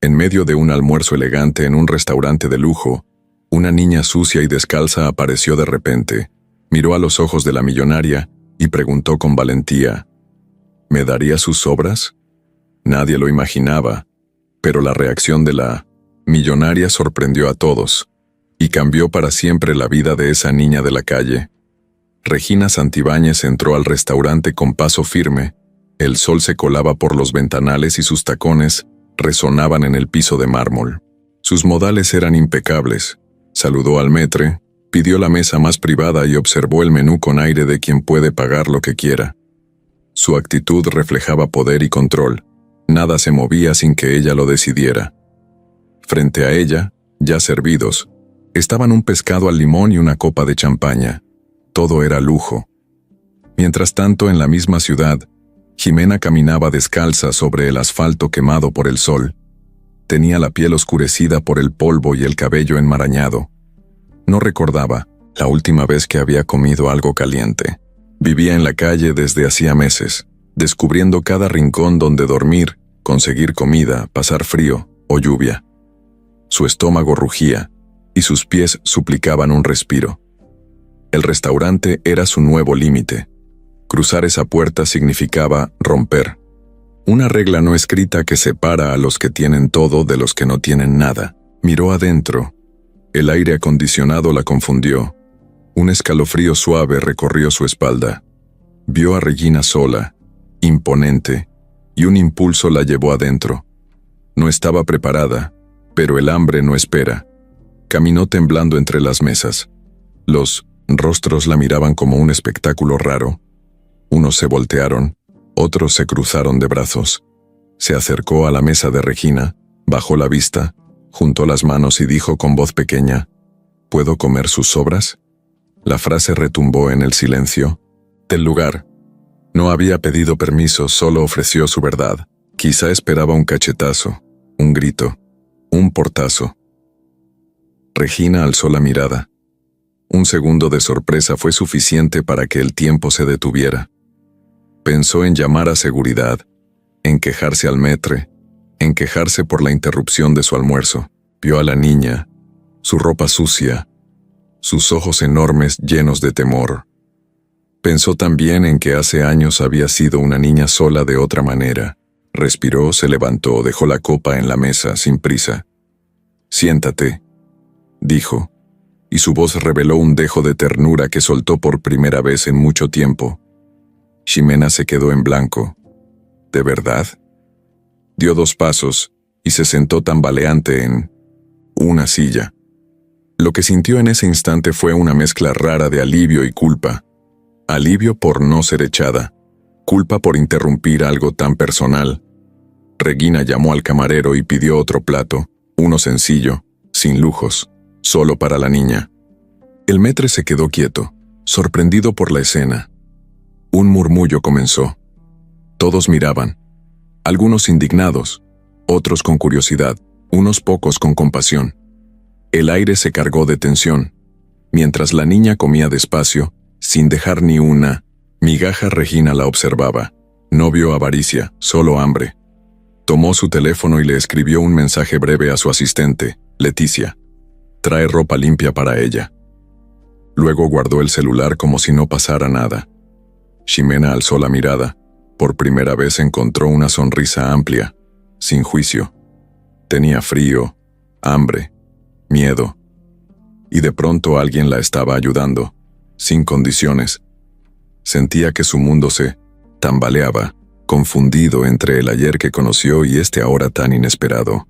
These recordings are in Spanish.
En medio de un almuerzo elegante en un restaurante de lujo, una niña sucia y descalza apareció de repente, miró a los ojos de la millonaria y preguntó con valentía, ¿me daría sus sobras? Nadie lo imaginaba, pero la reacción de la millonaria sorprendió a todos y cambió para siempre la vida de esa niña de la calle. Regina Santibáñez entró al restaurante con paso firme, el sol se colaba por los ventanales y sus tacones resonaban en el piso de mármol. Sus modales eran impecables. Saludó al maître, pidió la mesa más privada y observó el menú con aire de quien puede pagar lo que quiera. Su actitud reflejaba poder y control. Nada se movía sin que ella lo decidiera. Frente a ella, ya servidos, estaban un pescado al limón y una copa de champaña. Todo era lujo. Mientras tanto, en la misma ciudad, Jimena caminaba descalza sobre el asfalto quemado por el sol. Tenía la piel oscurecida por el polvo y el cabello enmarañado. No recordaba la última vez que había comido algo caliente. Vivía en la calle desde hacía meses, descubriendo cada rincón donde dormir, conseguir comida, pasar frío o lluvia. Su estómago rugía y sus pies suplicaban un respiro. El restaurante era su nuevo límite. Cruzar esa puerta significaba romper. Una regla no escrita que separa a los que tienen todo de los que no tienen nada. Miró adentro. El aire acondicionado la confundió. Un escalofrío suave recorrió su espalda. Vio a Regina sola, imponente, y un impulso la llevó adentro. No estaba preparada, pero el hambre no espera. Caminó temblando entre las mesas. Los rostros la miraban como un espectáculo raro. Unos se voltearon, otros se cruzaron de brazos. Se acercó a la mesa de Regina, bajó la vista, juntó las manos y dijo con voz pequeña, ¿puedo comer sus sobras? La frase retumbó en el silencio del lugar. No había pedido permiso, solo ofreció su verdad. Quizá esperaba un cachetazo, un grito, un portazo. Regina alzó la mirada. Un segundo de sorpresa fue suficiente para que el tiempo se detuviera. Pensó en llamar a seguridad, en quejarse al maître, en quejarse por la interrupción de su almuerzo. Vio a la niña, su ropa sucia, sus ojos enormes llenos de temor. Pensó también en que hace años había sido una niña sola de otra manera. Respiró, se levantó, dejó la copa en la mesa, sin prisa. «Siéntate», dijo, y su voz reveló un dejo de ternura que soltó por primera vez en mucho tiempo. Ximena se quedó en blanco. ¿De verdad? Dio 2 pasos y se sentó tambaleante en una silla. Lo que sintió en ese instante fue una mezcla rara de alivio y culpa. Alivio por no ser echada, culpa por interrumpir algo tan personal. Regina llamó al camarero y pidió otro plato, uno sencillo, sin lujos, solo para la niña. El maître se quedó quieto, sorprendido por la escena. Un murmullo comenzó. Todos miraban, algunos indignados, otros con curiosidad, unos pocos con compasión. El aire se cargó de tensión. Mientras la niña comía despacio, sin dejar ni una migaja, Regina la observaba. No vio avaricia, solo hambre. Tomó su teléfono y le escribió un mensaje breve a su asistente, Leticia. Trae ropa limpia para ella. Luego guardó el celular como si no pasara nada. Ximena alzó la mirada. Por primera vez encontró una sonrisa amplia, sin juicio. Tenía frío, hambre, miedo. Y de pronto alguien la estaba ayudando, sin condiciones. Sentía que su mundo se tambaleaba, confundido entre el ayer que conoció y este ahora tan inesperado.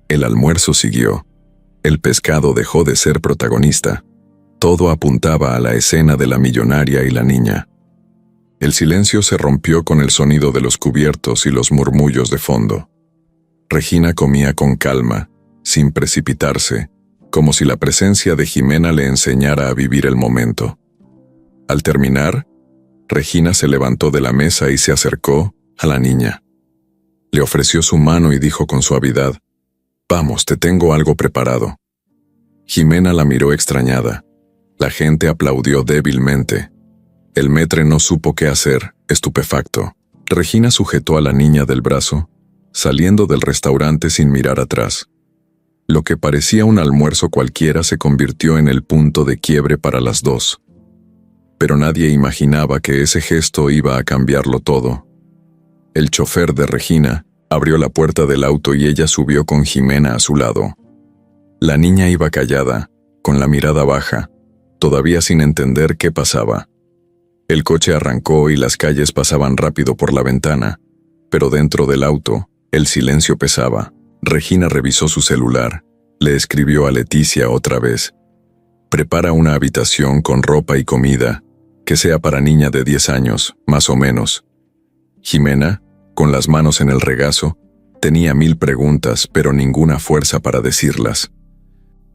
El almuerzo siguió. El pescado dejó de ser protagonista. Todo apuntaba a la escena de la millonaria y la niña. El silencio se rompió con el sonido de los cubiertos y los murmullos de fondo. Regina comía con calma, sin precipitarse, como si la presencia de Ximena le enseñara a vivir el momento. Al terminar, Regina se levantó de la mesa y se acercó a la niña. Le ofreció su mano y dijo con suavidad, «Vamos, te tengo algo preparado». Ximena la miró extrañada. La gente aplaudió débilmente. El maître no supo qué hacer, estupefacto. Regina sujetó a la niña del brazo, saliendo del restaurante sin mirar atrás. Lo que parecía un almuerzo cualquiera se convirtió en el punto de quiebre para las dos. Pero nadie imaginaba que ese gesto iba a cambiarlo todo. El chofer de Regina abrió la puerta del auto y ella subió con Jimena a su lado. La niña iba callada, con la mirada baja, todavía sin entender qué pasaba. El coche arrancó y las calles pasaban rápido por la ventana, pero dentro del auto, el silencio pesaba. Regina revisó su celular, le escribió a Leticia otra vez. Prepara una habitación con ropa y comida, que sea para niña de 10 años, más o menos. Jimena, con las manos en el regazo, tenía 1000 preguntas, pero ninguna fuerza para decirlas.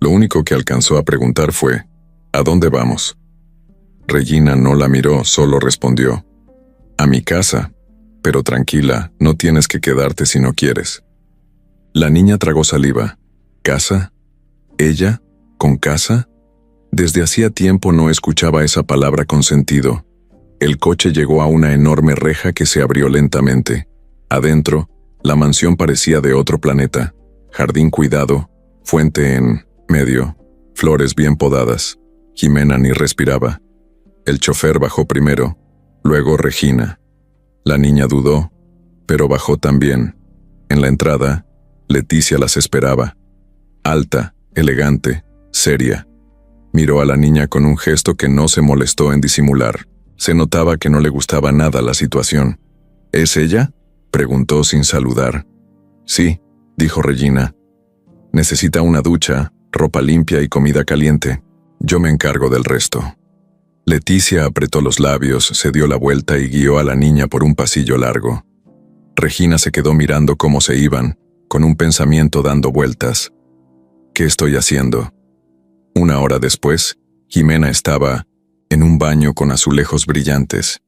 Lo único que alcanzó a preguntar fue, ¿a dónde vamos? Regina no la miró, solo respondió, a mi casa, pero tranquila, no tienes que quedarte si no quieres. La niña tragó saliva. ¿Casa? ¿Ella? ¿Con casa? Desde hacía tiempo no escuchaba esa palabra con sentido. El coche llegó a una enorme reja que se abrió lentamente. Adentro, la mansión parecía de otro planeta. Jardín cuidado, fuente en medio, flores bien podadas. Jimena ni respiraba. El chofer bajó primero, luego Regina. La niña dudó, pero bajó también. En la entrada, Leticia las esperaba. Alta, elegante, seria. Miró a la niña con un gesto que no se molestó en disimular. Se notaba que no le gustaba nada la situación. ¿Es ella?, preguntó sin saludar. Sí, dijo Regina. Necesita una ducha, ropa limpia y comida caliente. Yo me encargo del resto. Leticia apretó los labios, se dio la vuelta y guió a la niña por un pasillo largo. Regina se quedó mirando cómo se iban, con un pensamiento dando vueltas. ¿Qué estoy haciendo? Una hora después, Jimena estaba en un baño con azulejos brillantes,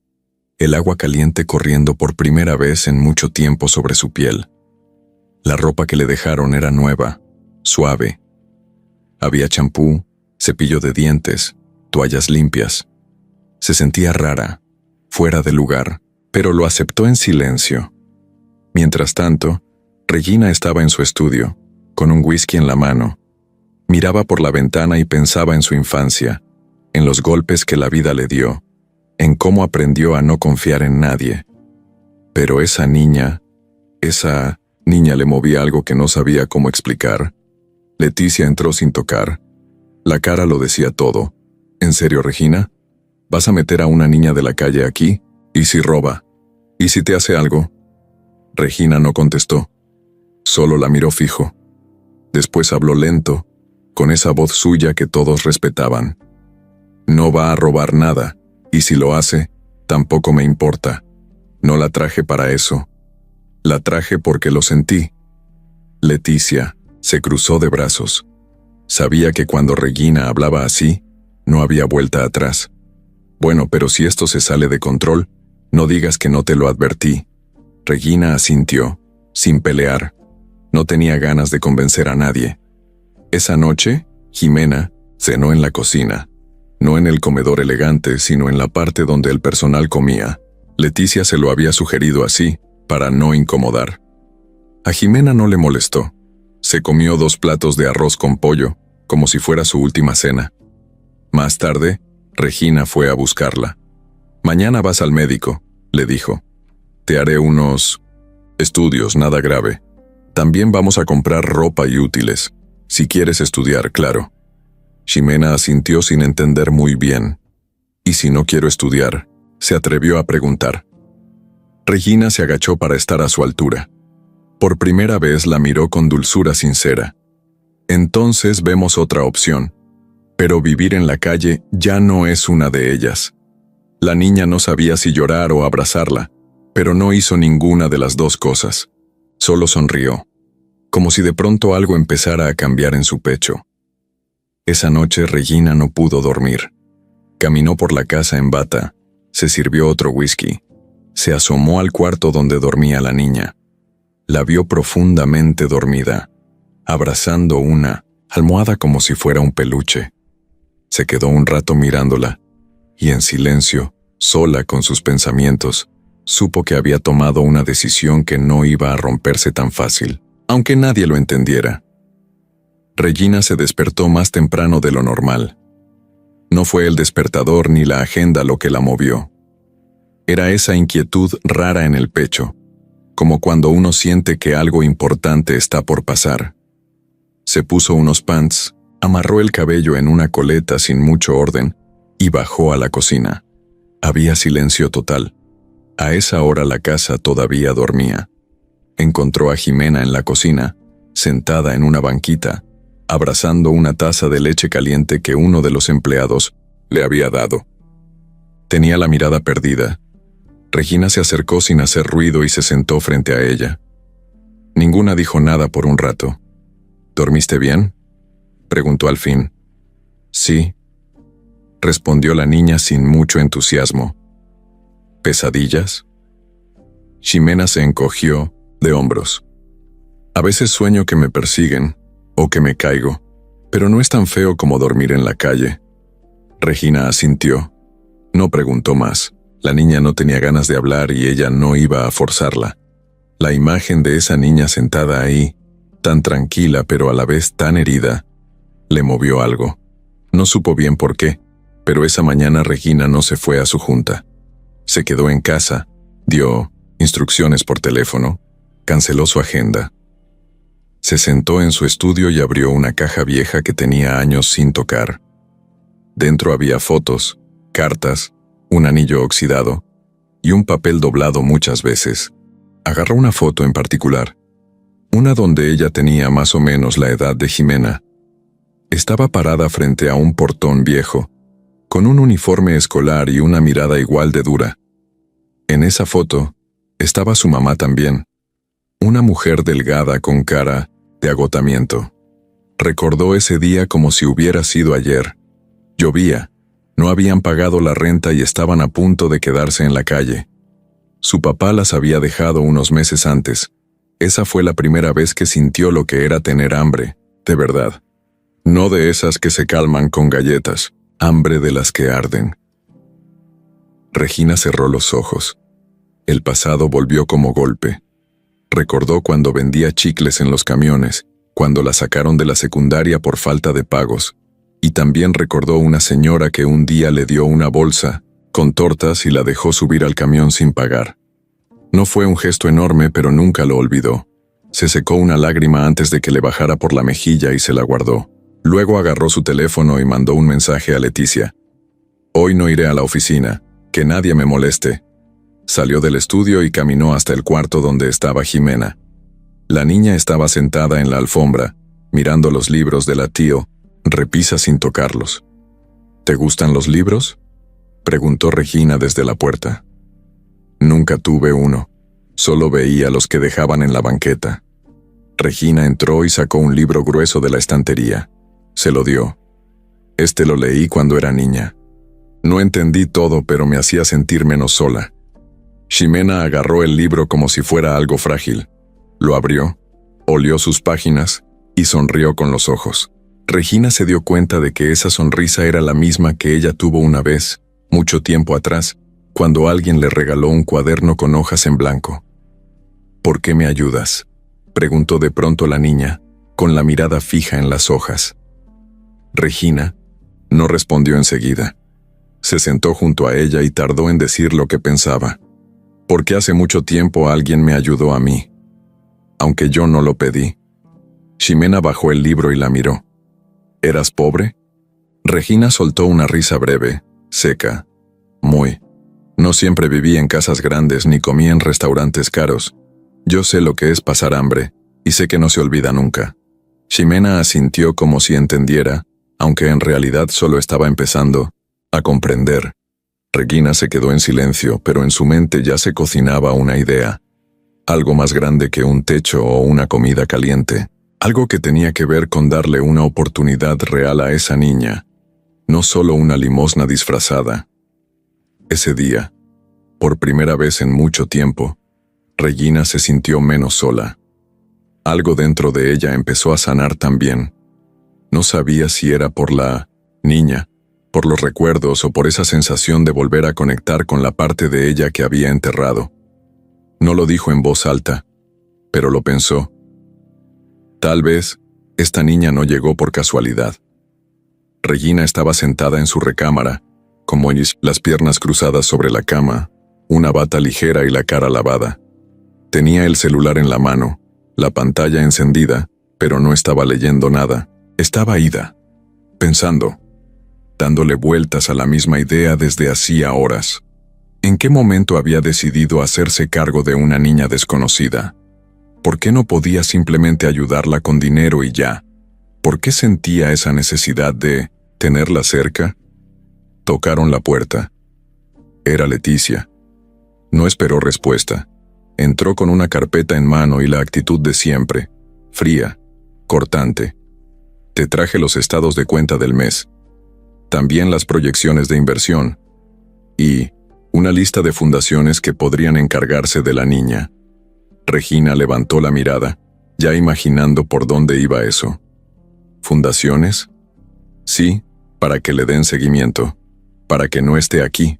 el agua caliente corriendo por primera vez en mucho tiempo sobre su piel. La ropa que le dejaron era nueva, suave. Había champú, cepillo de dientes, toallas limpias. Se sentía rara, fuera de lugar, pero lo aceptó en silencio. Mientras tanto, Regina estaba en su estudio, con un whisky en la mano. Miraba por la ventana y pensaba en su infancia, en los golpes que la vida le dio, en cómo aprendió a no confiar en nadie. Pero esa niña le movía algo que no sabía cómo explicar. Leticia entró sin tocar. La cara lo decía todo. ¿En serio, Regina? ¿Vas a meter a una niña de la calle aquí? ¿Y si roba? ¿Y si te hace algo? Regina no contestó. Solo la miró fijo. Después habló lento, con esa voz suya que todos respetaban. No va a robar nada, y si lo hace, tampoco me importa. No la traje para eso. La traje porque lo sentí. Leticia se cruzó de brazos. Sabía que cuando Regina hablaba así, no había vuelta atrás. Bueno, pero si esto se sale de control, no digas que no te lo advertí. Regina asintió, sin pelear. No tenía ganas de convencer a nadie. Esa noche, Jimena cenó en la cocina. No en el comedor elegante, sino en la parte donde el personal comía. Leticia se lo había sugerido así, para no incomodar. A Jimena no le molestó. Se comió 2 platos de arroz con pollo, como si fuera su última cena. Más tarde, Regina fue a buscarla. Mañana vas al médico, le dijo. Te haré unos estudios, nada grave. También vamos a comprar ropa y útiles. Si quieres estudiar, claro. Jimena asintió sin entender muy bien. ¿Y si no quiero estudiar?, se atrevió a preguntar. Regina se agachó para estar a su altura. Por primera vez la miró con dulzura sincera. Entonces vemos otra opción. Pero vivir en la calle ya no es una de ellas. La niña no sabía si llorar o abrazarla, pero no hizo ninguna de las dos cosas. Solo sonrió, como si de pronto algo empezara a cambiar en su pecho. Esa noche Regina no pudo dormir. Caminó por la casa en bata, se sirvió otro whisky, se asomó al cuarto donde dormía la niña. La vio profundamente dormida, abrazando una almohada como si fuera un peluche. Se quedó un rato mirándola, y en silencio, sola con sus pensamientos, supo que había tomado una decisión que no iba a romperse tan fácil, aunque nadie lo entendiera. Regina se despertó más temprano de lo normal. No fue el despertador ni la agenda lo que la movió. Era esa inquietud rara en el pecho, como cuando uno siente que algo importante está por pasar. Se puso unos pants, amarró el cabello en una coleta sin mucho orden y bajó a la cocina. Había silencio total. A esa hora la casa todavía dormía. Encontró a Jimena en la cocina, sentada en una banquita, abrazando una taza de leche caliente que uno de los empleados le había dado. Tenía la mirada perdida. Regina se acercó sin hacer ruido y se sentó frente a ella. Ninguna dijo nada por un rato. ¿Dormiste bien?, preguntó al fin. Sí, respondió la niña sin mucho entusiasmo. ¿Pesadillas? Ximena se encogió de hombros. A veces sueño que me persiguen o que me caigo, pero no es tan feo como dormir en la calle. Regina asintió. No preguntó más. La niña no tenía ganas de hablar y ella no iba a forzarla. La imagen de esa niña sentada ahí, tan tranquila pero a la vez tan herida, le movió algo. No supo bien por qué, pero esa mañana Regina no se fue a su junta. Se quedó en casa, dio instrucciones por teléfono, canceló su agenda. Se sentó en su estudio y abrió una caja vieja que tenía años sin tocar. Dentro había fotos, cartas, un anillo oxidado y un papel doblado muchas veces. Agarró una foto en particular, una donde ella tenía más o menos la edad de Jimena. Estaba parada frente a un portón viejo, con un uniforme escolar y una mirada igual de dura. En esa foto estaba su mamá también, una mujer delgada con cara de agotamiento. Recordó ese día como si hubiera sido ayer. Llovía, no habían pagado la renta y estaban a punto de quedarse en la calle. Su papá las había dejado unos meses antes. Esa fue la primera vez que sintió lo que era tener hambre, de verdad. No de esas que se calman con galletas, hambre de las que arden. Regina cerró los ojos. El pasado volvió como golpe. Recordó cuando vendía chicles en los camiones, cuando la sacaron de la secundaria por falta de pagos, y también recordó una señora que un día le dio una bolsa con tortas y la dejó subir al camión sin pagar. No fue un gesto enorme, pero nunca lo olvidó. Se secó una lágrima antes de que le bajara por la mejilla y se la guardó. Luego agarró su teléfono y mandó un mensaje a Leticia. Hoy no iré a la oficina, que nadie me moleste. Salió del estudio y caminó hasta el cuarto donde estaba Jimena. La niña estaba sentada en la alfombra, mirando los libros de la tío, repisa sin tocarlos. ¿Te gustan los libros?, preguntó Regina desde la puerta. Nunca tuve uno, solo veía los que dejaban en la banqueta. Regina entró y sacó un libro grueso de la estantería. Se lo dio. Este lo leí cuando era niña. No entendí todo, pero me hacía sentir menos sola. Ximena agarró el libro como si fuera algo frágil. Lo abrió, olió sus páginas y sonrió con los ojos. Regina se dio cuenta de que esa sonrisa era la misma que ella tuvo una vez, mucho tiempo atrás, cuando alguien le regaló un cuaderno con hojas en blanco. ¿Por qué me ayudas?, preguntó de pronto la niña, con la mirada fija en las hojas. Regina no respondió enseguida. Se sentó junto a ella y tardó en decir lo que pensaba. Porque hace mucho tiempo alguien me ayudó a mí, aunque yo no lo pedí. Ximena bajó el libro y la miró. ¿Eras pobre? Regina soltó una risa breve, seca. Muy. No siempre viví en casas grandes ni comí en restaurantes caros. Yo sé lo que es pasar hambre, y sé que no se olvida nunca. Ximena asintió como si entendiera, aunque en realidad solo estaba empezando a comprender. Regina se quedó en silencio, pero en su mente ya se cocinaba una idea. Algo más grande que un techo o una comida caliente. Algo que tenía que ver con darle una oportunidad real a esa niña, no solo una limosna disfrazada. Ese día, por primera vez en mucho tiempo, Regina se sintió menos sola. Algo dentro de ella empezó a sanar también. No sabía si era por la niña, por los recuerdos o por esa sensación de volver a conectar con la parte de ella que había enterrado. No lo dijo en voz alta, pero lo pensó. Tal vez, esta niña no llegó por casualidad. Regina estaba sentada en su recámara, como las piernas cruzadas sobre la cama, una bata ligera y la cara lavada. Tenía el celular en la mano, la pantalla encendida, pero no estaba leyendo nada. Estaba ida, pensando, dándole vueltas a la misma idea desde hacía horas. ¿En qué momento había decidido hacerse cargo de una niña desconocida? ¿Por qué no podía simplemente ayudarla con dinero y ya? ¿Por qué sentía esa necesidad de tenerla cerca? Tocaron la puerta. Era Leticia. No esperó respuesta. Entró con una carpeta en mano y la actitud de siempre, fría, cortante. Te traje los estados de cuenta del mes, también las proyecciones de inversión y una lista de fundaciones que podrían encargarse de la niña. Regina levantó la mirada, ya imaginando por dónde iba eso. ¿Fundaciones? Sí, para que le den seguimiento, para que no esté aquí,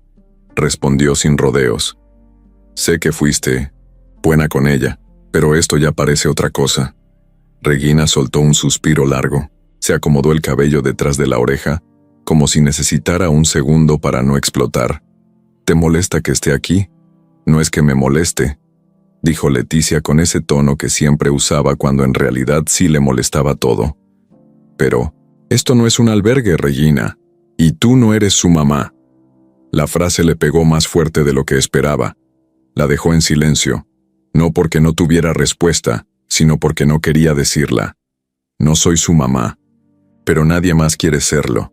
respondió sin rodeos. Sé que fuiste buena con ella, pero esto ya parece otra cosa. Regina soltó un suspiro largo, se acomodó el cabello detrás de la oreja, como si necesitara un segundo para no explotar. ¿Te molesta que esté aquí? No es que me moleste, dijo Leticia con ese tono que siempre usaba cuando en realidad sí le molestaba todo. Pero, esto no es un albergue, Regina, y tú no eres su mamá. La frase le pegó más fuerte de lo que esperaba. La dejó en silencio, no porque no tuviera respuesta, sino porque no quería decirla. No soy su mamá, pero nadie más quiere serlo,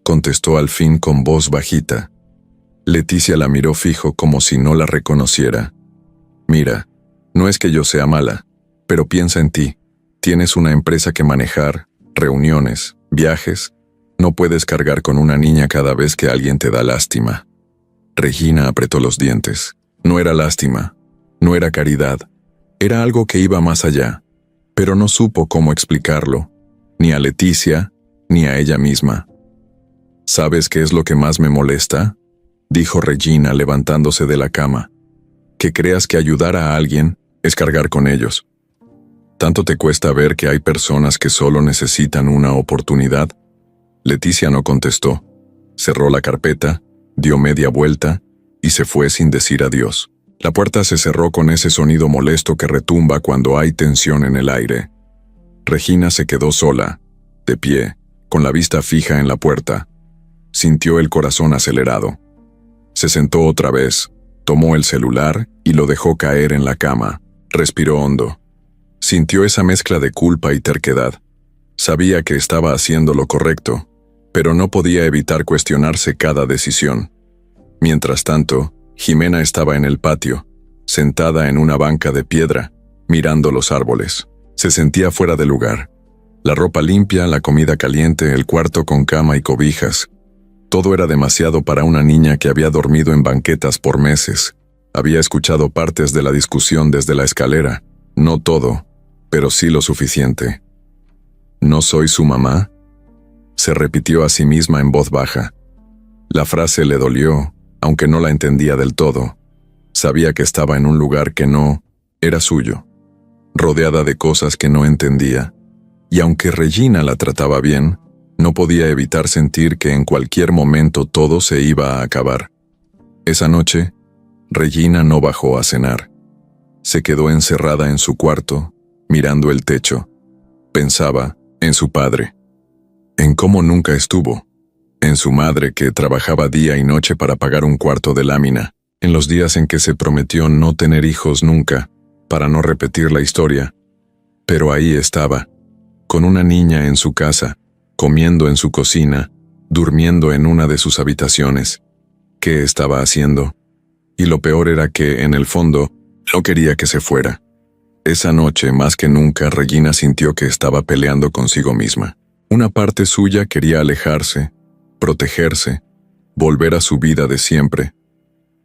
contestó al fin con voz bajita. Leticia la miró fijo como si no la reconociera. Mira, no es que yo sea mala, pero piensa en ti. Tienes una empresa que manejar, reuniones, viajes. No puedes cargar con una niña cada vez que alguien te da lástima. Regina apretó los dientes. No era lástima, no era caridad, era algo que iba más allá, pero no supo cómo explicarlo, ni a Leticia, ni a ella misma. ¿Sabes qué es lo que más me molesta?, dijo Regina levantándose de la cama. Que creas que ayudar a alguien es cargar con ellos. ¿Tanto te cuesta ver que hay personas que solo necesitan una oportunidad? Leticia no contestó. Cerró la carpeta, dio media vuelta y se fue sin decir adiós. La puerta se cerró con ese sonido molesto que retumba cuando hay tensión en el aire. Regina se quedó sola, de pie, con la vista fija en la puerta. Sintió el corazón acelerado. Se sentó otra vez, tomó el celular y lo dejó caer en la cama. Respiró hondo. Sintió esa mezcla de culpa y terquedad. Sabía que estaba haciendo lo correcto, pero no podía evitar cuestionarse cada decisión. Mientras tanto, Jimena estaba en el patio, sentada en una banca de piedra, mirando los árboles. Se sentía fuera de lugar. La ropa limpia, la comida caliente, el cuarto con cama y cobijas. Todo era demasiado para una niña que había dormido en banquetas por meses. Había escuchado partes de la discusión desde la escalera. No todo, pero sí lo suficiente. ¿No soy su mamá?, se repitió a sí misma en voz baja. La frase le dolió, aunque no la entendía del todo. Sabía que estaba en un lugar que no era suyo, rodeada de cosas que no entendía. Y aunque Regina la trataba bien, no podía evitar sentir que en cualquier momento todo se iba a acabar. Esa noche, Regina no bajó a cenar. Se quedó encerrada en su cuarto, mirando el techo. Pensaba en su padre, en cómo nunca estuvo, en su madre que trabajaba día y noche para pagar un cuarto de lámina, en los días en que se prometió no tener hijos nunca, para no repetir la historia. Pero ahí estaba, con una niña en su casa, comiendo en su cocina, durmiendo en una de sus habitaciones. ¿Qué estaba haciendo? Y lo peor era que, en el fondo, no quería que se fuera. Esa noche, más que nunca, Regina sintió que estaba peleando consigo misma. Una parte suya quería alejarse, protegerse, volver a su vida de siempre.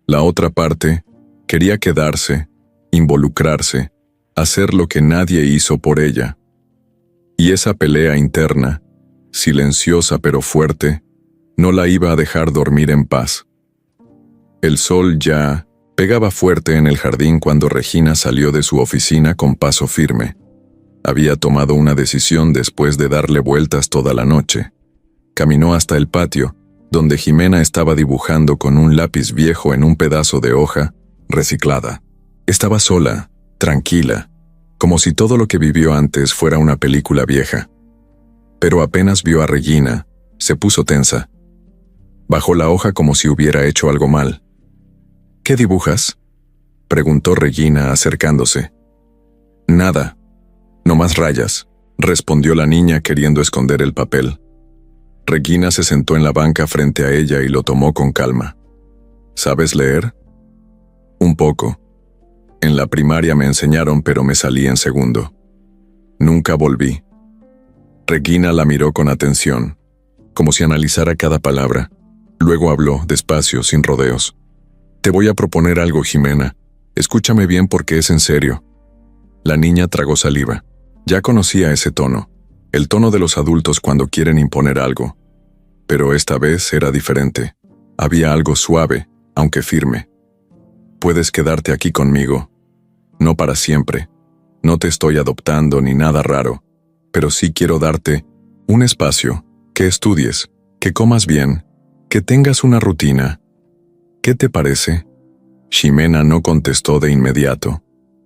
La otra parte quería quedarse, involucrarse, hacer lo que nadie hizo por ella. Y esa pelea interna, silenciosa pero fuerte, no la iba a dejar dormir en paz. El sol ya Pegaba fuerte en el jardín cuando Regina salió de su oficina con paso firme. Había tomado una decisión después de darle vueltas toda la noche. Caminó hasta el patio, donde Jimena estaba dibujando con un lápiz viejo en un pedazo de hoja reciclada. Estaba sola, tranquila, como si todo lo que vivió antes fuera una película vieja. Pero apenas vio a Regina, se puso tensa. Bajó la hoja como si hubiera hecho algo mal. «¿Qué dibujas?», preguntó Regina acercándose. «Nada, nomás rayas», respondió la niña queriendo esconder el papel. Regina se sentó en la banca frente a ella y lo tomó con calma. «¿Sabes leer?». «Un poco. En la primaria me enseñaron, pero me salí en segundo. Nunca volví». Regina la miró con atención, como si analizara cada palabra. Luego habló, despacio, sin rodeos. «Te voy a proponer algo, Jimena. Escúchame bien porque es en serio». La niña tragó saliva. Ya conocía ese tono, el tono de los adultos cuando quieren imponer algo. Pero esta vez era diferente. Había algo suave, aunque firme. «Puedes quedarte aquí conmigo. No para siempre. No te estoy adoptando ni nada raro. Pero sí quiero darte un espacio, que estudies, que comas bien, que tengas una rutina. ¿Qué te parece?». Ximena no contestó de inmediato.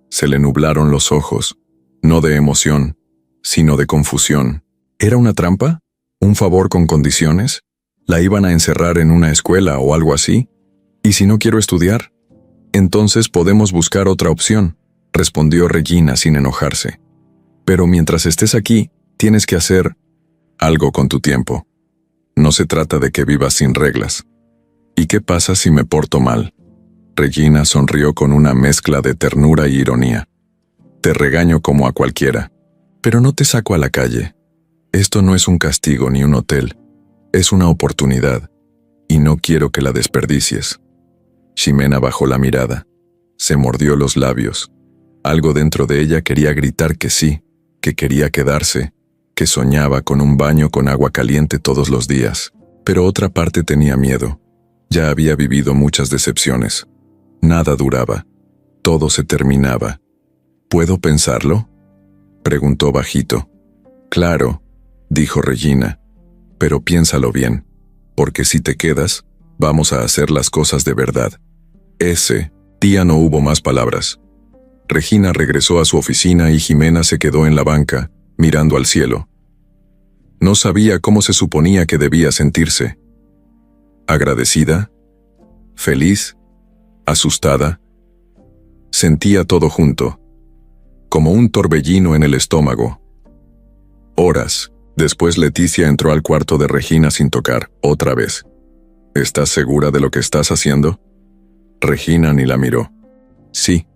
Se le nublaron los ojos, no de emoción, sino de confusión. ¿Era una trampa? ¿Un favor con condiciones? ¿La iban a encerrar en una escuela o algo así? ¿Y si no quiero estudiar? «Entonces podemos buscar otra opción», respondió Regina sin enojarse. «Pero mientras estés aquí, tienes que hacer algo con tu tiempo. No se trata de que vivas sin reglas». «¿Y qué pasa si me porto mal?». Regina sonrió con una mezcla de ternura y ironía. «Te regaño como a cualquiera, pero no te saco a la calle. Esto no es un castigo ni un hotel, es una oportunidad, y no quiero que la desperdicies». Ximena bajó la mirada, se mordió los labios. Algo dentro de ella quería gritar que sí, que quería quedarse, que soñaba con un baño con agua caliente todos los días. Pero otra parte tenía miedo. Ya había vivido muchas decepciones. Nada duraba. Todo se terminaba. «¿Puedo pensarlo?», preguntó bajito. «Claro», dijo Regina, «pero piénsalo bien, porque si te quedas, vamos a hacer las cosas de verdad». Tía, no hubo más palabras. Regina regresó a su oficina y Jimena se quedó en la banca, mirando al cielo. No sabía cómo se suponía que debía sentirse. ¿Agradecida? ¿Feliz? ¿Asustada? Sentía todo junto, como un torbellino en el estómago. Horas después Leticia entró al cuarto de Regina sin tocar, otra vez. «¿Estás segura de lo que estás haciendo?». Regina ni la miró. «Sí,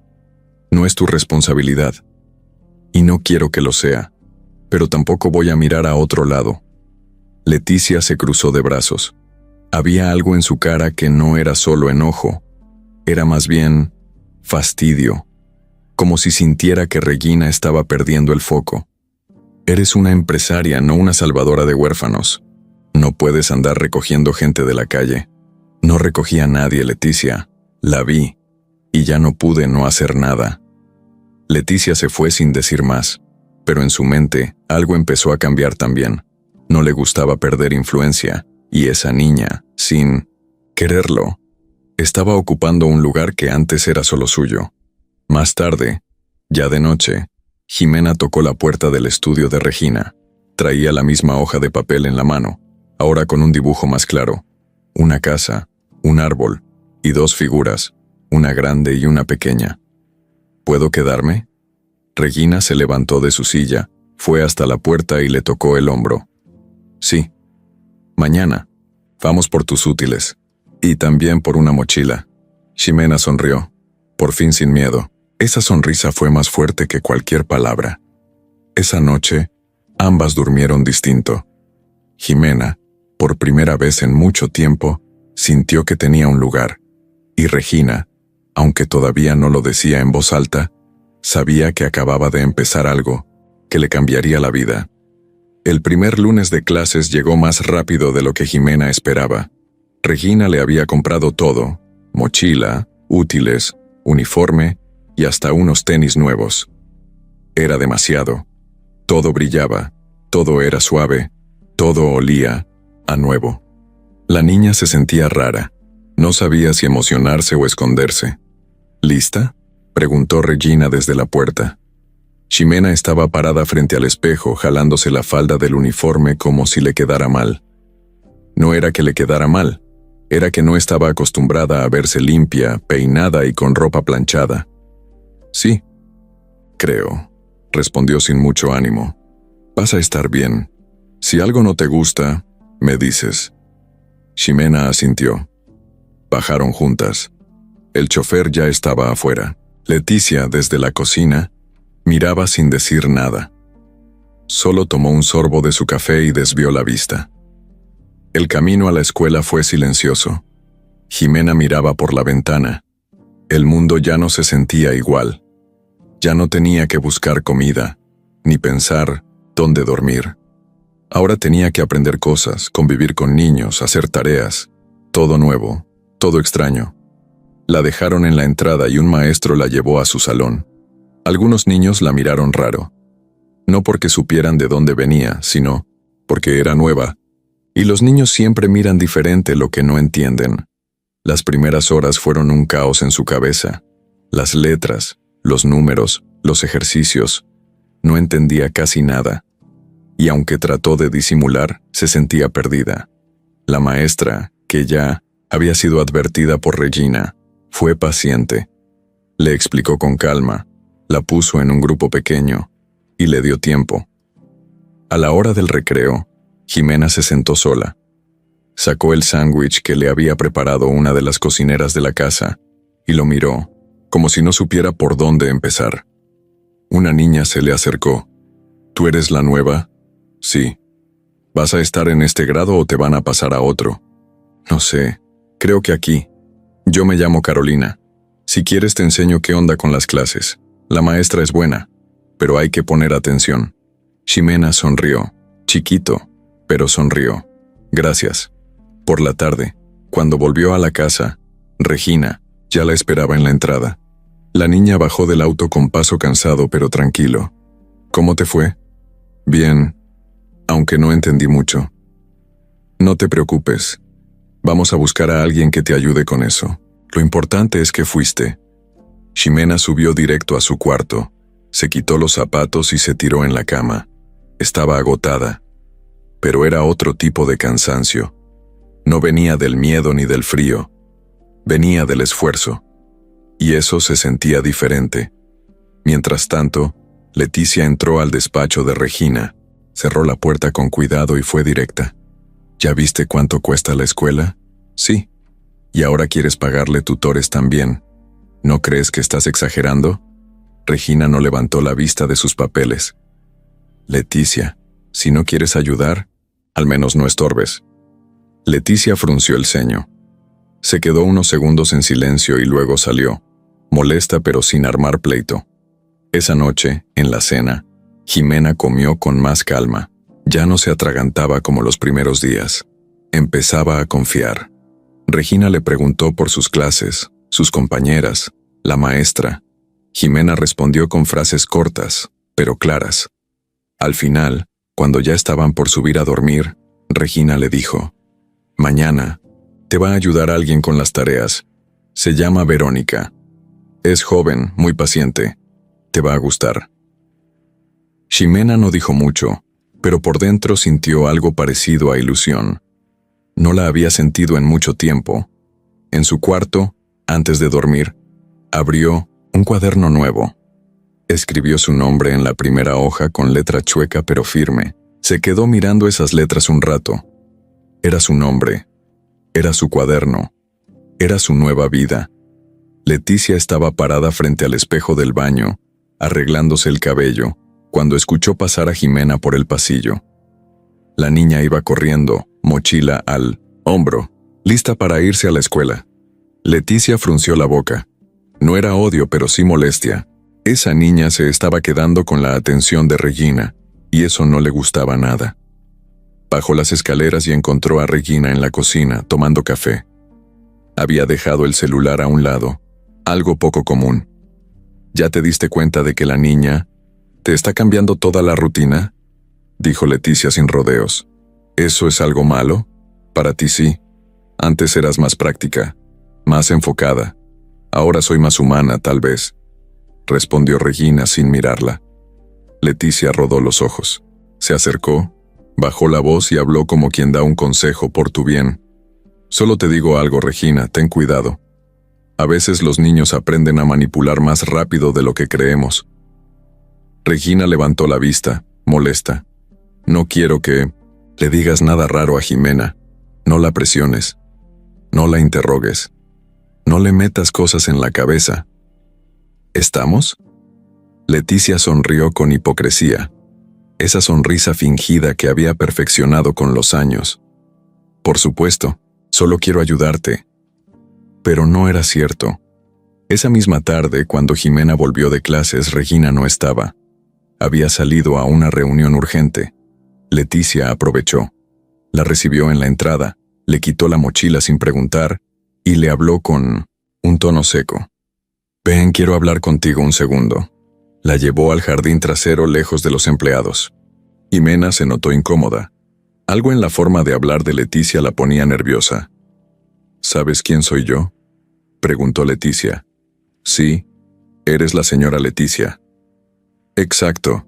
no es tu responsabilidad. Y no quiero que lo sea, pero tampoco voy a mirar a otro lado». Leticia se cruzó de brazos. Había algo en su cara que no era solo enojo, era más bien fastidio, como si sintiera que Regina estaba perdiendo el foco. «Eres una empresaria, no una salvadora de huérfanos. No puedes andar recogiendo gente de la calle». «No recogí a nadie, Leticia. La vi, y ya no pude no hacer nada». Leticia se fue sin decir más, pero en su mente algo empezó a cambiar también. No le gustaba perder influencia, y esa niña, sin quererlo, estaba ocupando un lugar que antes era solo suyo. Más tarde, ya de noche, Jimena tocó la puerta del estudio de Regina. Traía la misma hoja de papel en la mano, ahora con un dibujo más claro. Una casa, un árbol y dos figuras, una grande y una pequeña. «¿Puedo quedarme?». Regina se levantó de su silla, fue hasta la puerta y le tocó el hombro. «Sí. Mañana. Vamos por tus útiles. Y también por una mochila». Ximena sonrió, por fin sin miedo. Esa sonrisa fue más fuerte que cualquier palabra. Esa noche, ambas durmieron distinto. Jimena, por primera vez en mucho tiempo, sintió que tenía un lugar. Y Regina, aunque todavía no lo decía en voz alta, sabía que acababa de empezar algo que le cambiaría la vida. El primer lunes de clases llegó más rápido de lo que Jimena esperaba. Regina le había comprado todo: mochila, útiles, uniforme y hasta unos tenis nuevos. Era demasiado. Todo brillaba, todo era suave, todo olía a nuevo. La niña se sentía rara. No sabía si emocionarse o esconderse. ¿Lista?, preguntó Regina desde la puerta. Ximena estaba parada frente al espejo, jalándose la falda del uniforme como si le quedara mal. No era que le quedara mal, era que no estaba acostumbrada a verse limpia, peinada y con ropa planchada. Sí, creo, respondió sin mucho ánimo. Vas a estar bien. Si algo no te gusta, me dices. Ximena asintió. Bajaron juntas. El chofer ya estaba afuera. Leticia, desde la cocina, miraba sin decir nada. Solo tomó un sorbo de su café y desvió la vista. El camino a la escuela fue silencioso. Ximena miraba por la ventana. El mundo ya no se sentía igual. Ya no tenía que buscar comida, ni pensar dónde dormir. Ahora tenía que aprender cosas, convivir con niños, hacer tareas. Todo nuevo, todo extraño. La dejaron en la entrada y un maestro la llevó a su salón. Algunos niños la miraron raro. No porque supieran de dónde venía, sino porque era nueva. Y los niños siempre miran diferente lo que no entienden. Las primeras horas fueron un caos en su cabeza. Las letras, los números, los ejercicios. No entendía casi nada. Y aunque trató de disimular, se sentía perdida. La maestra, que ya había sido advertida por Regina, fue paciente. Le explicó con calma, la puso en un grupo pequeño y le dio tiempo. A la hora del recreo, Ximena se sentó sola. Sacó el sándwich que le había preparado una de las cocineras de la casa y lo miró, como si no supiera por dónde empezar. Una niña se le acercó. ¿Tú eres la nueva? Sí. ¿Vas a estar en este grado o te van a pasar a otro? No sé, creo que aquí. Yo me llamo Carolina. Si quieres te enseño qué onda con las clases. La maestra es buena, pero hay que poner atención. Ximena sonrió, chiquito, pero sonrió. Gracias. Por la tarde, cuando volvió a la casa, Regina ya la esperaba en la entrada. La niña bajó del auto con paso cansado pero tranquilo. ¿Cómo te fue? Bien, aunque no entendí mucho. No te preocupes. Vamos a buscar a alguien que te ayude con eso. Lo importante es que fuiste. Ximena subió directo a su cuarto, se quitó los zapatos y se tiró en la cama. Estaba agotada, pero era otro tipo de cansancio. No venía del miedo ni del frío, venía del esfuerzo. Y eso se sentía diferente. Mientras tanto, Leticia entró al despacho de Regina, cerró la puerta con cuidado y fue directa. ¿Ya viste cuánto cuesta la escuela? Sí. ¿Y ahora quieres pagarle tutores también? ¿No crees que estás exagerando? Regina no levantó la vista de sus papeles. Leticia, si no quieres ayudar, al menos no estorbes. Leticia frunció el ceño. Se quedó unos segundos en silencio y luego salió, molesta pero sin armar pleito. Esa noche, en la cena, Ximena comió con más calma. Ya no se atragantaba como los primeros días. Empezaba a confiar. Regina le preguntó por sus clases, sus compañeras, la maestra. Ximena respondió con frases cortas, pero claras. Al final, cuando ya estaban por subir a dormir, Regina le dijo: «Mañana te va a ayudar alguien con las tareas. Se llama Verónica. Es joven, muy paciente. Te va a gustar». Ximena no dijo mucho, pero por dentro sintió algo parecido a ilusión. No la había sentido en mucho tiempo. En su cuarto, antes de dormir, abrió un cuaderno nuevo. Escribió su nombre en la primera hoja con letra chueca pero firme. Se quedó mirando esas letras un rato. Era su nombre. Era su cuaderno. Era su nueva vida. Leticia estaba parada frente al espejo del baño, arreglándose el cabello, cuando escuchó pasar a Ximena por el pasillo. La niña iba corriendo, mochila al hombro, lista para irse a la escuela. Leticia frunció la boca. No era odio, pero sí molestia. Esa niña se estaba quedando con la atención de Regina, y eso no le gustaba nada. Bajó las escaleras y encontró a Regina en la cocina, tomando café. Había dejado el celular a un lado, Algo poco común. ¿Ya te diste cuenta de que la niña te está cambiando toda la rutina?, dijo Leticia sin rodeos. ¿Eso es algo malo? Para ti sí. Antes eras más práctica, más enfocada. Ahora soy más humana, tal vez, respondió Regina sin mirarla. Leticia rodó los ojos. Se acercó, bajó la voz y habló como quien da un consejo por tu bien. Solo te digo algo, Regina, ten cuidado. A veces los niños aprenden a manipular más rápido de lo que creemos. Regina levantó la vista, molesta. No quiero que le digas nada raro a Jimena. No la presiones. No la interrogues. No le metas cosas en la cabeza. ¿Estamos? Leticia sonrió con hipocresía. Esa sonrisa fingida que había perfeccionado con los años. Por supuesto, solo quiero ayudarte. Pero no era cierto. Esa misma tarde, cuando Jimena volvió de clases, Regina no estaba. Había salido a una reunión urgente. Leticia aprovechó. La recibió en la entrada, le quitó la mochila sin preguntar y le habló con un tono seco. Ven, quiero hablar contigo un segundo. La llevó al jardín trasero lejos de los empleados. Jimena se notó incómoda. Algo en la forma de hablar de Leticia la ponía nerviosa. ¿Sabes quién soy yo?, preguntó Leticia. Sí, eres la señora Leticia. Exacto.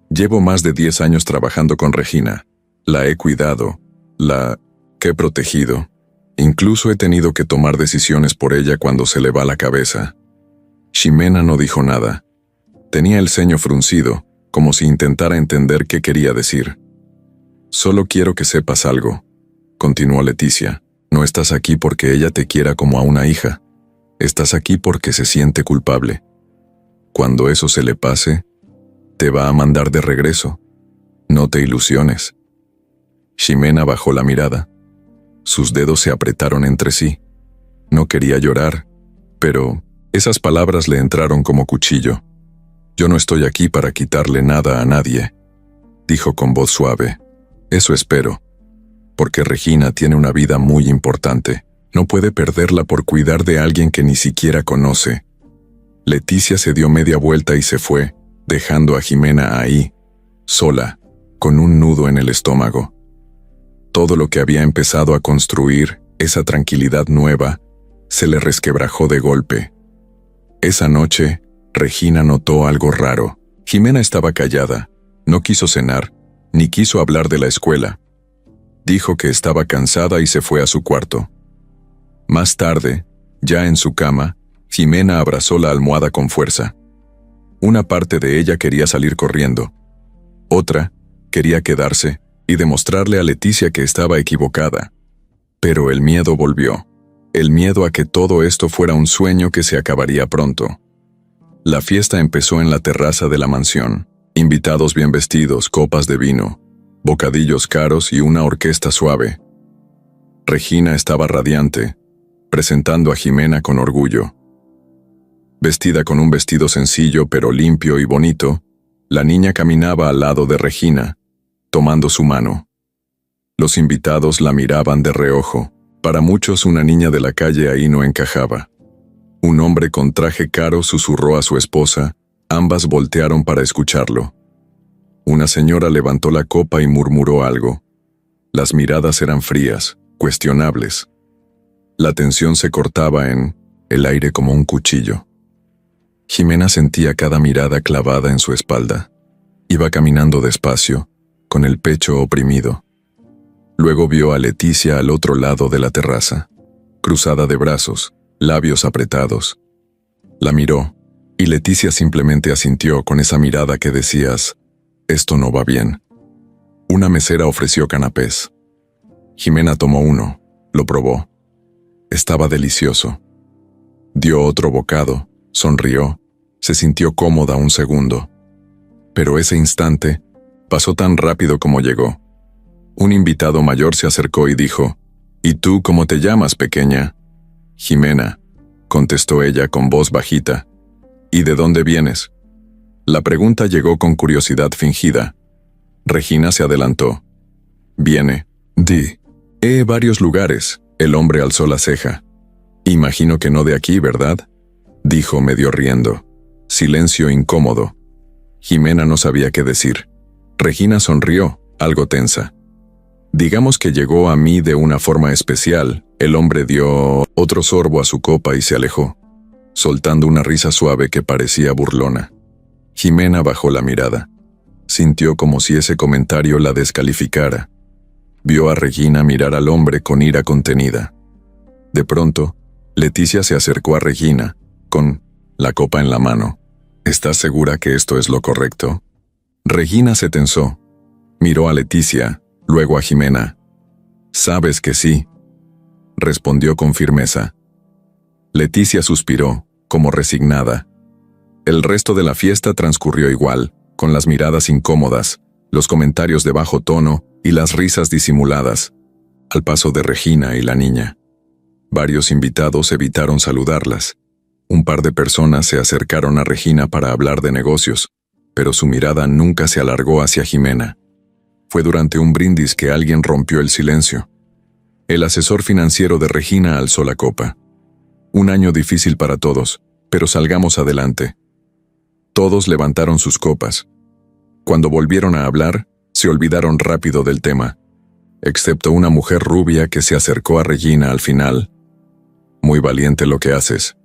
Llevo más de 10 años trabajando con Regina. La he cuidado, la he protegido. Incluso he tenido que tomar decisiones por ella cuando se le va la cabeza. Ximena no dijo nada. Tenía el ceño fruncido, como si intentara entender qué quería decir. Solo quiero que sepas algo, continuó Leticia. No estás aquí porque ella te quiera como a una hija. Estás aquí porque se siente culpable. Cuando eso se le pase, te va a mandar de regreso. No te ilusiones. Ximena bajó la mirada. Sus dedos se apretaron entre sí. No quería llorar, pero esas palabras le entraron como cuchillo. Yo no estoy aquí para quitarle nada a nadie, dijo con voz suave. Eso espero, porque Regina tiene una vida muy importante. No puede perderla por cuidar de alguien que ni siquiera conoce. Leticia se dio media vuelta y se fue, dejando a Ximena ahí, sola, con un nudo en el estómago. Todo lo que había empezado a construir, esa tranquilidad nueva, se le resquebrajó de golpe. Esa noche, Regina notó algo raro. Ximena estaba callada, no quiso cenar, ni quiso hablar de la escuela. Dijo que estaba cansada y se fue a su cuarto. Más tarde, ya en su cama, Ximena abrazó la almohada con fuerza. Una parte de ella quería salir corriendo. Otra quería quedarse y demostrarle a Leticia que estaba equivocada. Pero el miedo volvió. El miedo a que todo esto fuera un sueño que se acabaría pronto. La fiesta empezó en la terraza de la mansión. Invitados bien vestidos, copas de vino, bocadillos caros y una orquesta suave. Regina estaba radiante, presentando a Ximena con orgullo. Vestida con un vestido sencillo pero limpio y bonito, la niña caminaba al lado de Regina, tomando su mano. Los invitados la miraban de reojo. Para muchos una niña de la calle ahí no encajaba. Un hombre con traje caro susurró a su esposa, ambas voltearon para escucharlo. Una señora levantó la copa y murmuró algo. Las miradas eran frías, cuestionables. La tensión se cortaba en el aire como un cuchillo. Ximena sentía cada mirada clavada en su espalda. Iba caminando despacio, con el pecho oprimido. Luego vio a Leticia al otro lado de la terraza, cruzada de brazos, labios apretados. La miró, y Leticia simplemente asintió con esa mirada que decías, esto no va bien. Una mesera ofreció canapés. Ximena tomó uno, lo probó. Estaba delicioso. Dio otro bocado, sonrió, se sintió cómoda un segundo. Pero ese instante pasó tan rápido como llegó. Un invitado mayor se acercó y dijo, ¿Y tú cómo te llamas, pequeña? Ximena, contestó ella con voz bajita. ¿Y de dónde vienes? La pregunta llegó con curiosidad fingida. Regina se adelantó. Viene, di. Varios lugares. El hombre alzó la ceja. Imagino que no de aquí, ¿verdad? dijo medio riendo. Silencio incómodo. Jimena no sabía qué decir. Regina sonrió, algo tensa. Digamos que llegó a mí de una forma especial. El hombre dio otro sorbo a su copa y se alejó, soltando una risa suave que parecía burlona. Jimena bajó la mirada. Sintió como si ese comentario la descalificara. Vio a Regina mirar al hombre con ira contenida. De pronto, Leticia se acercó a Regina, con la copa en la mano. ¿Estás segura que esto es lo correcto? Regina se tensó. Miró a Leticia, luego a Jimena. «Sabes que sí», respondió con firmeza. Leticia suspiró, como resignada. El resto de la fiesta transcurrió igual, con las miradas incómodas, los comentarios de bajo tono y las risas disimuladas, al paso de Regina y la niña. Varios invitados evitaron saludarlas. Un par de personas se acercaron a Regina para hablar de negocios, pero su mirada nunca se alargó hacia Jimena. Fue durante un brindis que alguien rompió el silencio. El asesor financiero de Regina alzó la copa. Un año difícil para todos, pero salgamos adelante. Todos levantaron sus copas. Cuando volvieron a hablar, se olvidaron rápido del tema, excepto una mujer rubia que se acercó a Regina al final. «Muy valiente lo que haces»,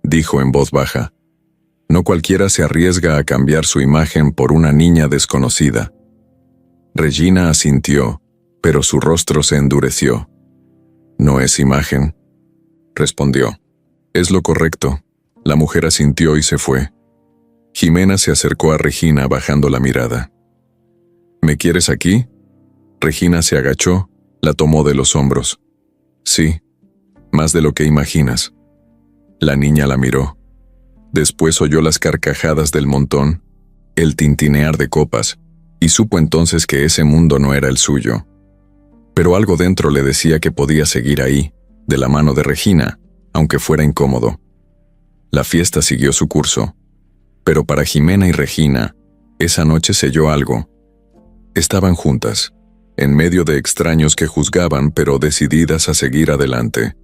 dijo en voz baja. «No cualquiera se arriesga a cambiar su imagen por una niña desconocida». Regina asintió, pero su rostro se endureció. «No es imagen», respondió. «Es lo correcto». La mujer asintió y se fue. Jimena se acercó a Regina bajando la mirada. «¿Me quieres aquí?» Regina se agachó, la tomó de los hombros. «Sí, más de lo que imaginas». La niña la miró. Después oyó las carcajadas del montón, el tintinear de copas, y supo entonces que ese mundo no era el suyo. Pero algo dentro le decía que podía seguir ahí, de la mano de Regina, aunque fuera incómodo. La fiesta siguió su curso. Pero para Jimena y Regina, esa noche selló algo. Estaban juntas, en medio de extraños que juzgaban pero decididas a seguir adelante.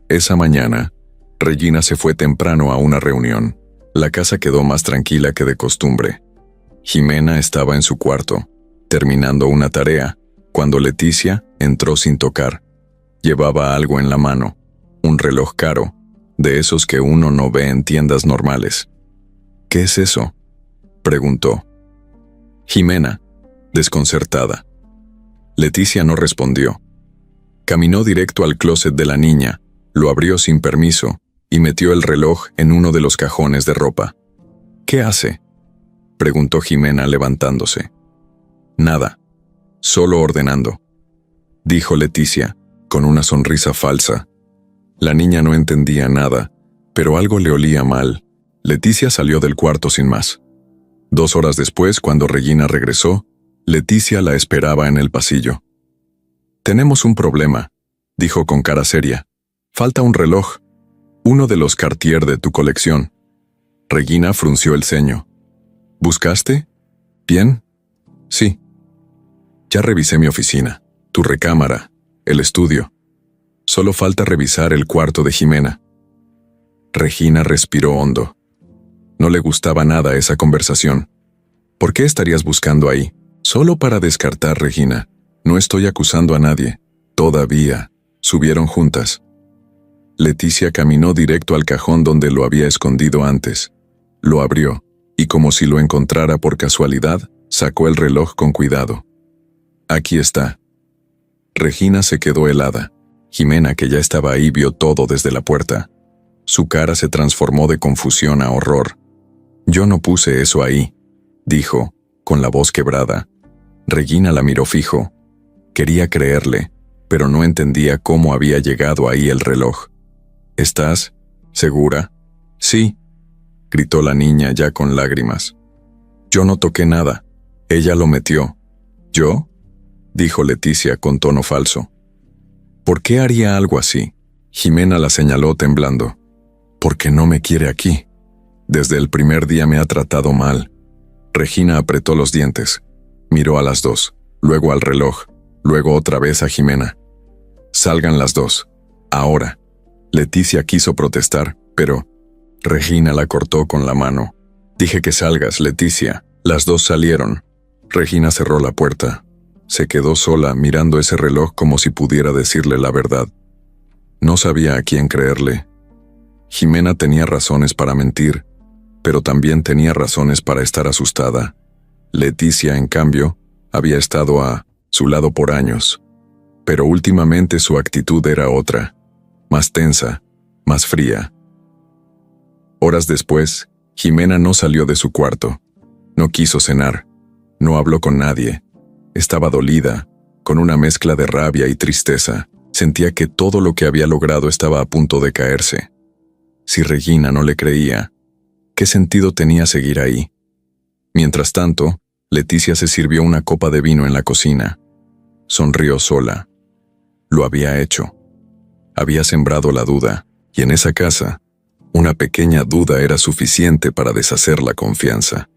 Esa mañana, Regina se fue temprano a una reunión. La casa quedó más tranquila que de costumbre. Jimena estaba en su cuarto, terminando una tarea, cuando Leticia entró sin tocar. Llevaba algo en la mano, un reloj caro, de esos que uno no ve en tiendas normales. «¿Qué es eso?», preguntó. Jimena, desconcertada. Leticia no respondió. Caminó directo al closet de la niña, lo abrió sin permiso y metió el reloj en uno de los cajones de ropa. «¿Qué hace?», preguntó Jimena levantándose. «Nada, solo ordenando», dijo Leticia, con una sonrisa falsa. La niña no entendía nada, pero algo le olía mal. Leticia salió del cuarto sin más. 2 horas después, cuando Regina regresó, Leticia la esperaba en el pasillo. «Tenemos un problema», dijo con cara seria. «Falta un reloj, uno de los Cartier de tu colección». Regina frunció el ceño. «¿Buscaste? ¿Bien?» «Sí. Ya revisé mi oficina, tu recámara, el estudio. Solo falta revisar el cuarto de Jimena». Regina respiró hondo. No le gustaba nada esa conversación. «¿Por qué estarías buscando ahí?» «Solo para descartar, Regina. No estoy acusando a nadie. Todavía». Subieron juntas. Leticia caminó directo al cajón donde lo había escondido antes. Lo abrió, y como si lo encontrara por casualidad, sacó el reloj con cuidado. «Aquí está». Regina se quedó helada. Jimena, que ya estaba ahí, vio todo desde la puerta. Su cara se transformó de confusión a horror. «Yo no puse eso ahí», dijo, con la voz quebrada. Regina la miró fijo. Quería creerle, pero no entendía cómo había llegado ahí el reloj. «¿Estás segura?» «Sí», gritó la niña ya con lágrimas. «Yo no toqué nada. Ella lo metió». «¿Yo?», dijo Leticia con tono falso. «¿Por qué haría algo así?». Jimena la señaló temblando. «Porque no me quiere aquí. Desde el primer día me ha tratado mal». Regina apretó los dientes. Miró a las dos, luego al reloj, luego otra vez a Jimena. «Salgan las dos. Ahora». Leticia quiso protestar, pero Regina la cortó con la mano. Dije que salgas, Leticia. Las dos salieron. Regina cerró la puerta. Se quedó sola mirando ese reloj como si pudiera decirle la verdad. No sabía a quién creerle. Jimena tenía razones para mentir, pero también tenía razones para estar asustada. Leticia, en cambio, había estado a su lado por años, pero últimamente su actitud era otra, más tensa, más fría. Horas después, Jimena no salió de su cuarto. No quiso cenar. No habló con nadie. Estaba dolida, con una mezcla de rabia y tristeza. Sentía que todo lo que había logrado estaba a punto de caerse. Si Regina no le creía, ¿qué sentido tenía seguir ahí? Mientras tanto, Leticia se sirvió una copa de vino en la cocina. Sonrió sola. Lo había hecho. Había sembrado la duda, y en esa casa, una pequeña duda era suficiente para deshacer la confianza.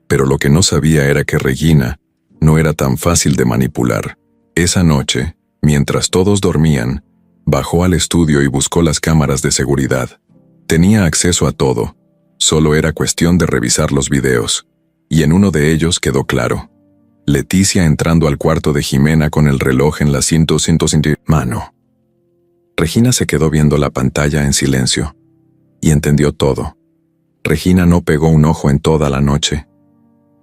Pero lo que no sabía era que Regina no era tan fácil de manipular. Esa noche, mientras todos dormían, bajó al estudio y buscó las cámaras de seguridad. Tenía acceso a todo. Solo era cuestión de revisar los videos. Y en uno de ellos quedó claro. Leticia entrando al cuarto de Jimena con el reloj en la 100 mano. Regina se quedó viendo la pantalla en silencio. Y entendió todo. Regina no pegó un ojo en toda la noche.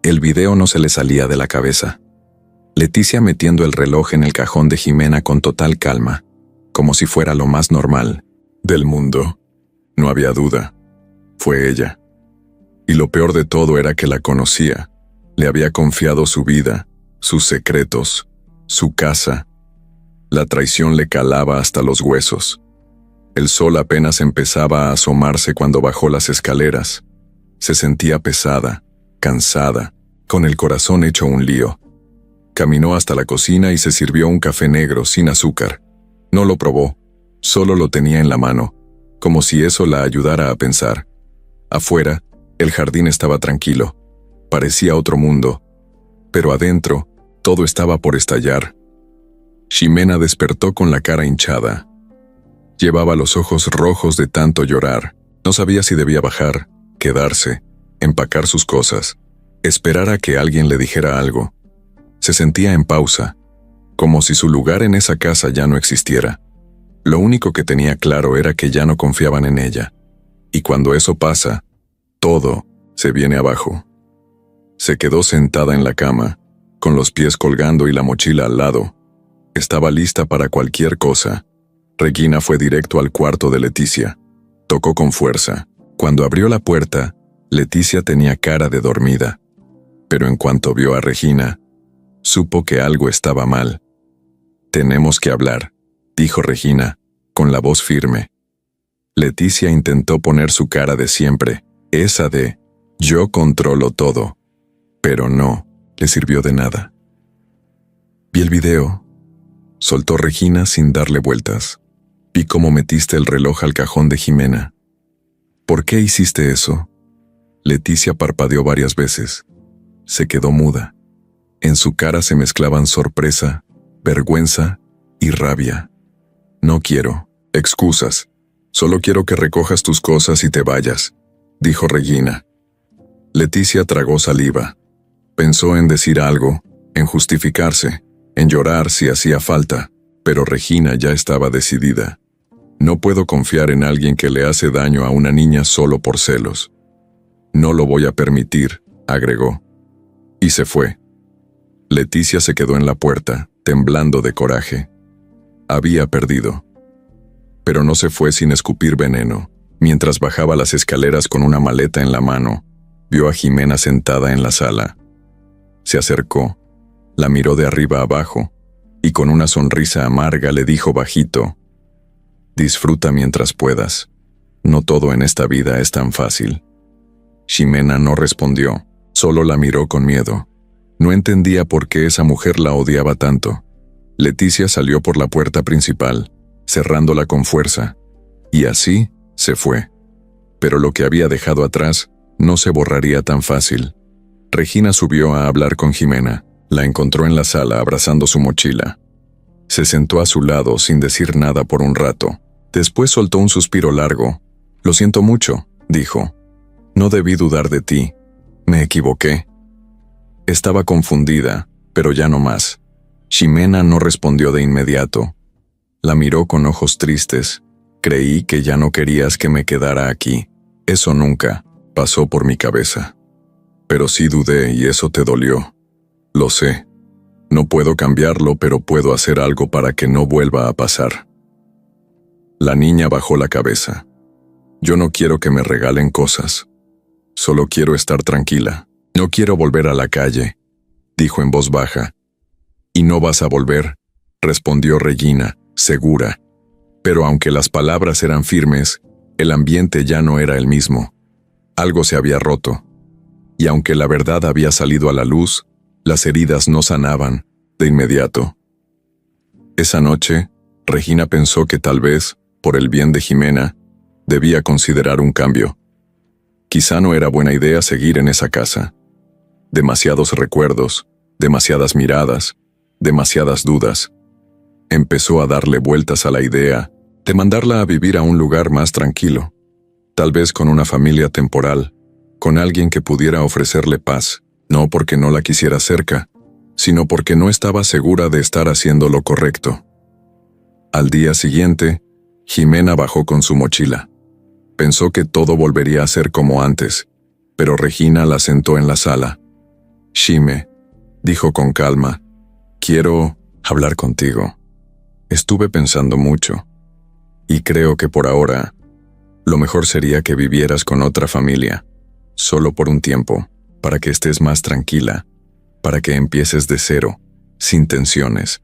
El video no se le salía de la cabeza. Leticia metiendo el reloj en el cajón de Jimena con total calma, como si fuera lo más normal del mundo. No había duda. Fue ella. Y lo peor de todo era que la conocía. Le había confiado su vida, sus secretos, su casa. La traición le calaba hasta los huesos. El sol apenas empezaba a asomarse cuando bajó las escaleras. Se sentía pesada, cansada, con el corazón hecho un lío. Caminó hasta la cocina y se sirvió un café negro sin azúcar. No lo probó, solo lo tenía en la mano, como si eso la ayudara a pensar. Afuera, el jardín estaba tranquilo, parecía otro mundo, pero adentro, todo estaba por estallar. Ximena despertó con la cara hinchada. Llevaba los ojos rojos de tanto llorar. No sabía si debía bajar, quedarse, empacar sus cosas, esperar a que alguien le dijera algo. Se sentía en pausa, como si su lugar en esa casa ya no existiera. Lo único que tenía claro era que ya no confiaban en ella. Y cuando eso pasa, todo se viene abajo. Se quedó sentada en la cama, con los pies colgando y la mochila al lado. Estaba lista para cualquier cosa. Regina fue directo al cuarto de Leticia. Tocó con fuerza. Cuando abrió la puerta, Leticia tenía cara de dormida. Pero en cuanto vio a Regina, supo que algo estaba mal. «Tenemos que hablar», dijo Regina, con la voz firme. Leticia intentó poner su cara de siempre, esa de «yo controlo todo», pero no le sirvió de nada. «Vi el video», soltó Regina sin darle vueltas. «Vi cómo metiste el reloj al cajón de Jimena». «¿Por qué hiciste eso?» Leticia parpadeó varias veces. Se quedó muda. En su cara se mezclaban sorpresa, vergüenza y rabia. «No quiero excusas. Solo quiero que recojas tus cosas y te vayas», dijo Regina. Leticia tragó saliva. Pensó en decir algo, en justificarse, en llorar si hacía falta, pero Regina ya estaba decidida. «No puedo confiar en alguien que le hace daño a una niña solo por celos. No lo voy a permitir», agregó. Y se fue. Leticia se quedó en la puerta, temblando de coraje. Había perdido. Pero no se fue sin escupir veneno. Mientras bajaba las escaleras con una maleta en la mano, vio a Jimena sentada en la sala. Se acercó, la miró de arriba abajo, y con una sonrisa amarga le dijo bajito: «Disfruta mientras puedas. No todo en esta vida es tan fácil». Ximena no respondió, solo la miró con miedo. No entendía por qué esa mujer la odiaba tanto. Leticia salió por la puerta principal, cerrándola con fuerza, y así se fue. Pero lo que había dejado atrás no se borraría tan fácil. Regina subió a hablar con Jimena. La encontró en la sala abrazando su mochila. Se sentó a su lado sin decir nada por un rato. Después soltó un suspiro largo. «Lo siento mucho», dijo. No debí dudar de ti. Me equivoqué. Estaba confundida, pero ya no más. Ximena no respondió de inmediato. La miró con ojos tristes. Creí que ya no querías que me quedara aquí. Eso nunca pasó por mi cabeza. Pero sí dudé y eso te dolió. Lo sé. No puedo cambiarlo, pero puedo hacer algo para que no vuelva a pasar. La niña bajó la cabeza. Yo no quiero que me regalen cosas. Solo quiero estar tranquila. No quiero volver a la calle, dijo en voz baja. Y no vas a volver, respondió Regina, segura. Pero aunque las palabras eran firmes, el ambiente ya no era el mismo. Algo se había roto. Y aunque la verdad había salido a la luz, las heridas no sanaban de inmediato. Esa noche, Regina pensó que tal vez, por el bien de Ximena, debía considerar un cambio. Quizá no era buena idea seguir en esa casa. Demasiados recuerdos, demasiadas miradas, demasiadas dudas. Empezó a darle vueltas a la idea de mandarla a vivir a un lugar más tranquilo, tal vez con una familia temporal, con alguien que pudiera ofrecerle paz, no porque no la quisiera cerca, sino porque no estaba segura de estar haciendo lo correcto. Al día siguiente, Ximena bajó con su mochila. Pensó que todo volvería a ser como antes, pero Regina la sentó en la sala. «Xime», dijo con calma, «quiero hablar contigo. Estuve pensando mucho, y creo que por ahora, lo mejor sería que vivieras con otra familia, solo por un tiempo, para que estés más tranquila, para que empieces de cero, sin tensiones».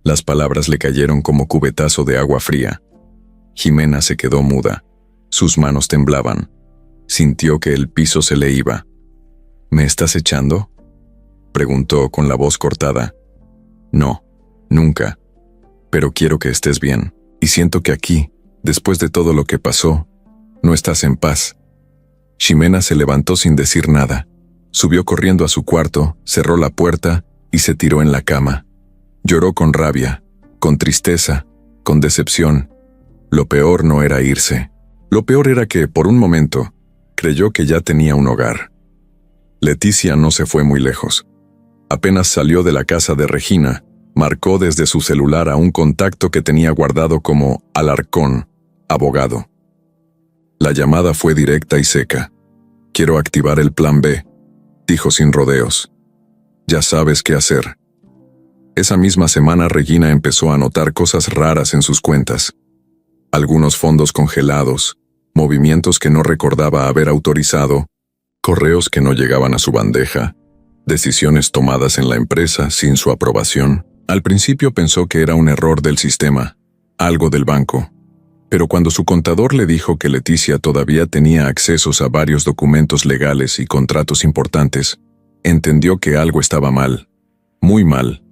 Las palabras le cayeron como cubetazo de agua fría. Ximena se quedó muda. Sus manos temblaban. Sintió que el piso se le iba. «¿Me estás echando?», preguntó con la voz cortada. «No, nunca. Pero quiero que estés bien. Y siento que aquí, después de todo lo que pasó, no estás en paz». Ximena se levantó sin decir nada. Subió corriendo a su cuarto, cerró la puerta y se tiró en la cama. Lloró con rabia, con tristeza, con decepción. Lo peor no era irse. Lo peor era que, por un momento, creyó que ya tenía un hogar. Leticia no se fue muy lejos. Apenas salió de la casa de Regina, marcó desde su celular a un contacto que tenía guardado como Alarcón, abogado. La llamada fue directa y seca. «Quiero activar el plan B», dijo sin rodeos. «Ya sabes qué hacer». Esa misma semana Regina empezó a notar cosas raras en sus cuentas. Algunos fondos congelados, movimientos que no recordaba haber autorizado, correos que no llegaban a su bandeja, decisiones tomadas en la empresa sin su aprobación. Al principio pensó que era un error del sistema, algo del banco. Pero cuando su contador le dijo que Leticia todavía tenía accesos a varios documentos legales y contratos importantes, entendió que algo estaba mal, muy mal.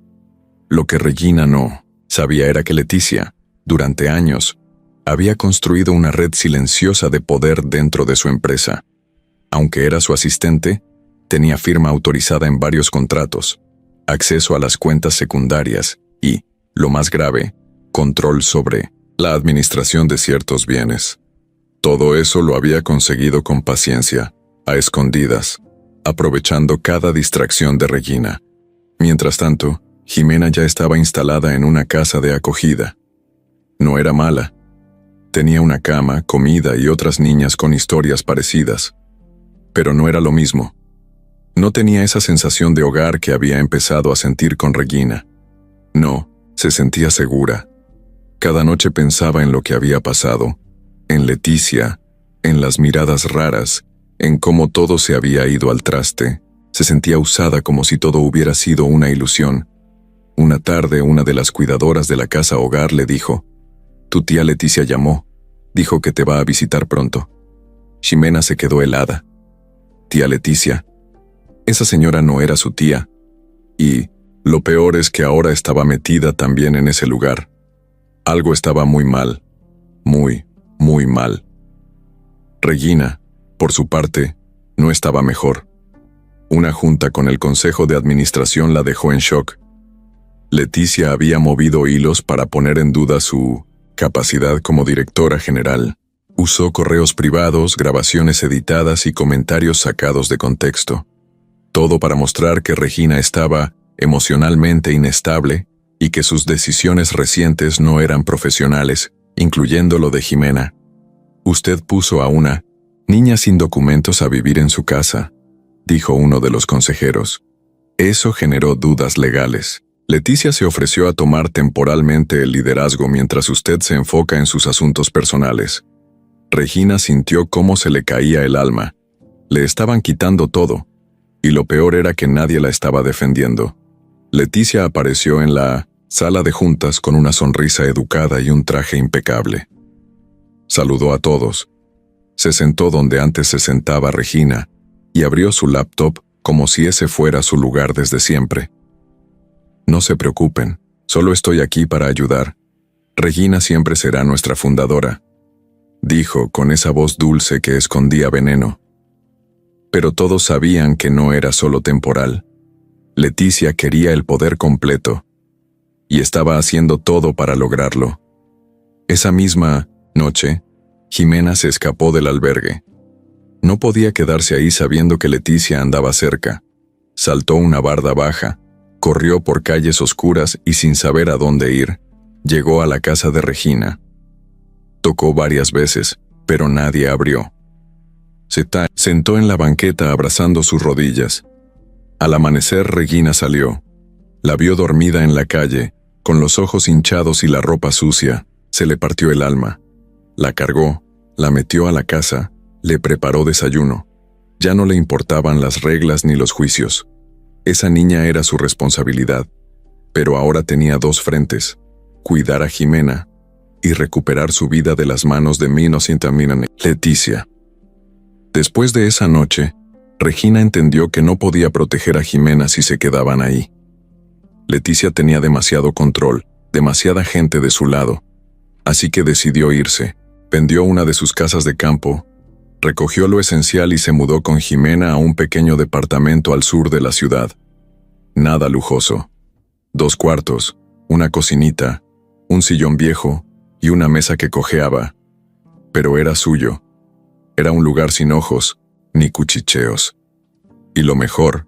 Lo que Regina no sabía era que Leticia, durante años, había construido una red silenciosa de poder dentro de su empresa. Aunque era su asistente, tenía firma autorizada en varios contratos, acceso a las cuentas secundarias y, lo más grave, control sobre la administración de ciertos bienes. Todo eso lo había conseguido con paciencia, a escondidas, aprovechando cada distracción de Regina. Mientras tanto, Ximena ya estaba instalada en una casa de acogida. No era mala. Tenía una cama, comida y otras niñas con historias parecidas. Pero no era lo mismo. No tenía esa sensación de hogar que había empezado a sentir con Regina. No, se sentía segura. Cada noche pensaba en lo que había pasado, en Leticia, en las miradas raras, en cómo todo se había ido al traste. Se sentía usada como si todo hubiera sido una ilusión. Una tarde, una de las cuidadoras de la casa hogar le dijo: «Tu tía Leticia llamó, dijo que te va a visitar pronto». Ximena se quedó helada. Tía Leticia. Esa señora no era su tía. Y lo peor es que ahora estaba metida también en ese lugar. Algo estaba muy mal. Muy, muy mal. Regina, por su parte, no estaba mejor. Una junta con el Consejo de Administración la dejó en shock. Leticia había movido hilos para poner en duda su capacidad como directora general. Usó correos privados, grabaciones editadas y comentarios sacados de contexto. Todo para mostrar que Regina estaba emocionalmente inestable y que sus decisiones recientes no eran profesionales, incluyendo lo de Jimena. Usted puso a una niña sin documentos a vivir en su casa, dijo uno de los consejeros. Eso generó dudas legales. Leticia se ofreció a tomar temporalmente el liderazgo mientras usted se enfoca en sus asuntos personales. Regina sintió cómo se le caía el alma. Le estaban quitando todo, y lo peor era que nadie la estaba defendiendo. Leticia apareció en la sala de juntas con una sonrisa educada y un traje impecable. Saludó a todos. Se sentó donde antes se sentaba Regina y abrió su laptop como si ese fuera su lugar desde siempre. No se preocupen, solo estoy aquí para ayudar. Regina siempre será nuestra fundadora, dijo con esa voz dulce que escondía veneno. Pero todos sabían que no era solo temporal. Leticia quería el poder completo, y estaba haciendo todo para lograrlo. Esa misma noche, Jimena se escapó del albergue. No podía quedarse ahí sabiendo que Leticia andaba cerca. Saltó una barda baja, corrió por calles oscuras y sin saber a dónde ir, llegó a la casa de Regina. Tocó varias veces, pero nadie abrió. Se sentó en la banqueta abrazando sus rodillas. Al amanecer Regina salió. La vio dormida en la calle, con los ojos hinchados y la ropa sucia. Se le partió el alma. La cargó, la metió a la casa, le preparó desayuno. Ya no le importaban las reglas ni los juicios. Esa niña era su responsabilidad, pero ahora tenía dos frentes: cuidar a Jimena y recuperar su vida de las manos de Leticia. Después de esa noche, Regina entendió que no podía proteger a Jimena si se quedaban ahí. Leticia tenía demasiado control, demasiada gente de su lado, así que decidió irse. Vendió una de sus casas de campo, recogió lo esencial y se mudó con Jimena a un pequeño departamento al sur de la ciudad. Nada lujoso. 2 cuartos, una cocinita, un sillón viejo y una mesa que cojeaba. Pero era suyo. Era un lugar sin ojos, ni cuchicheos. Y lo mejor,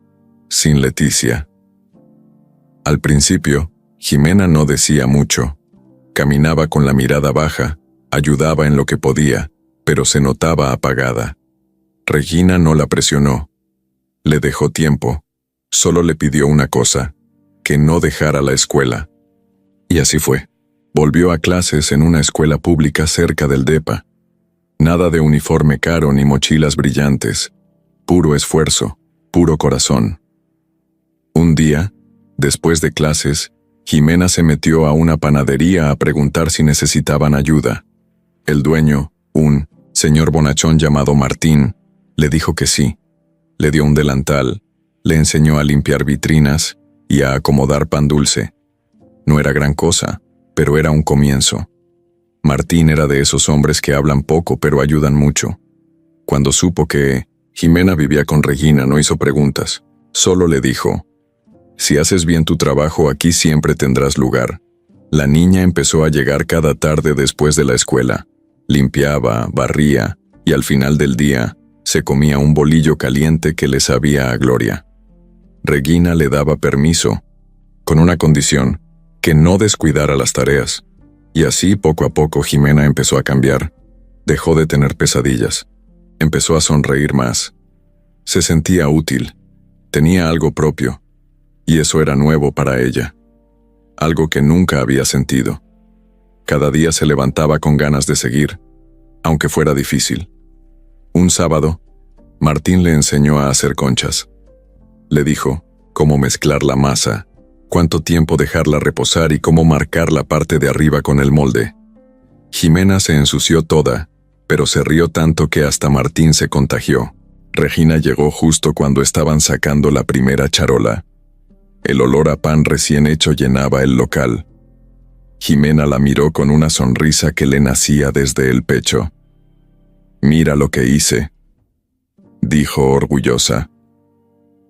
sin Leticia. Al principio, Jimena no decía mucho. Caminaba con la mirada baja, ayudaba en lo que podía, pero se notaba apagada. Regina no la presionó. Le dejó tiempo. Solo le pidió una cosa: que no dejara la escuela. Y así fue. Volvió a clases en una escuela pública cerca del DEPA. Nada de uniforme caro ni mochilas brillantes. Puro esfuerzo, puro corazón. Un día, después de clases, Jimena se metió a una panadería a preguntar si necesitaban ayuda. El dueño, un señor bonachón llamado Martín, le dijo que sí. Le dio un delantal, le enseñó a limpiar vitrinas y a acomodar pan dulce. No era gran cosa, pero era un comienzo. Martín era de esos hombres que hablan poco pero ayudan mucho. Cuando supo que Jimena vivía con Regina, no hizo preguntas. Solo le dijo: si haces bien tu trabajo, aquí siempre tendrás lugar. La niña empezó a llegar cada tarde después de la escuela. Limpiaba, barría y al final del día se comía un bolillo caliente que le sabía a gloria. Regina le daba permiso, con una condición: que no descuidara las tareas. Y así poco a poco Jimena empezó a cambiar. Dejó de tener pesadillas. Empezó a sonreír más. Se sentía útil. Tenía algo propio. Y eso era nuevo para ella. Algo que nunca había sentido. Cada día se levantaba con ganas de seguir, aunque fuera difícil. Un sábado, Martín le enseñó a hacer conchas. Le dijo cómo mezclar la masa, cuánto tiempo dejarla reposar y cómo marcar la parte de arriba con el molde. Jimena se ensució toda, pero se rió tanto que hasta Martín se contagió. Regina llegó justo cuando estaban sacando la primera charola. El olor a pan recién hecho llenaba el local. Jimena la miró con una sonrisa que le nacía desde el pecho. «Mira lo que hice», dijo orgullosa.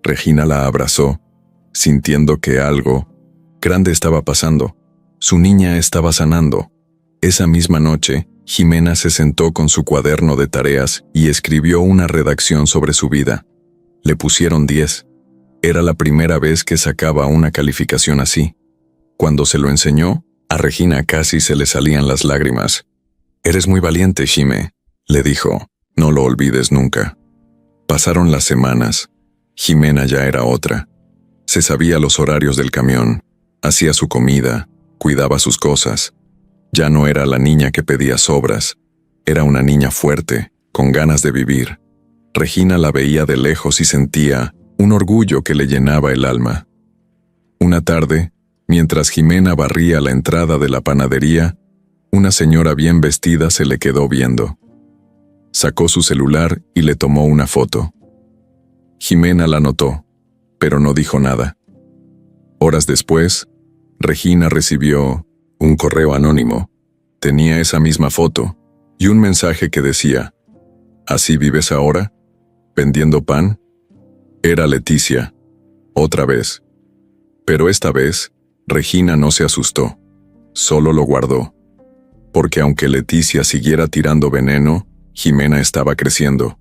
Regina la abrazó, sintiendo que algo grande estaba pasando. Su niña estaba sanando. Esa misma noche, Jimena se sentó con su cuaderno de tareas y escribió una redacción sobre su vida. Le pusieron 10. Era la primera vez que sacaba una calificación así. Cuando se lo enseñó, a Regina casi se le salían las lágrimas. «Eres muy valiente, Jime», le dijo. «No lo olvides nunca». Pasaron las semanas. Jimena ya era otra. Se sabía los horarios del camión, hacía su comida, cuidaba sus cosas. Ya no era la niña que pedía sobras. Era una niña fuerte, con ganas de vivir. Regina la veía de lejos y sentía un orgullo que le llenaba el alma. Una tarde, mientras Jimena barría la entrada de la panadería, una señora bien vestida se le quedó viendo. Sacó su celular y le tomó una foto. Jimena la notó, pero no dijo nada. Horas después, Regina recibió un correo anónimo. Tenía esa misma foto y un mensaje que decía: «¿Así vives ahora? ¿Vendiendo pan?». Era Leticia, otra vez. Pero esta vez, Regina no se asustó, solo lo guardó. Porque aunque Leticia siguiera tirando veneno, Jimena estaba creciendo.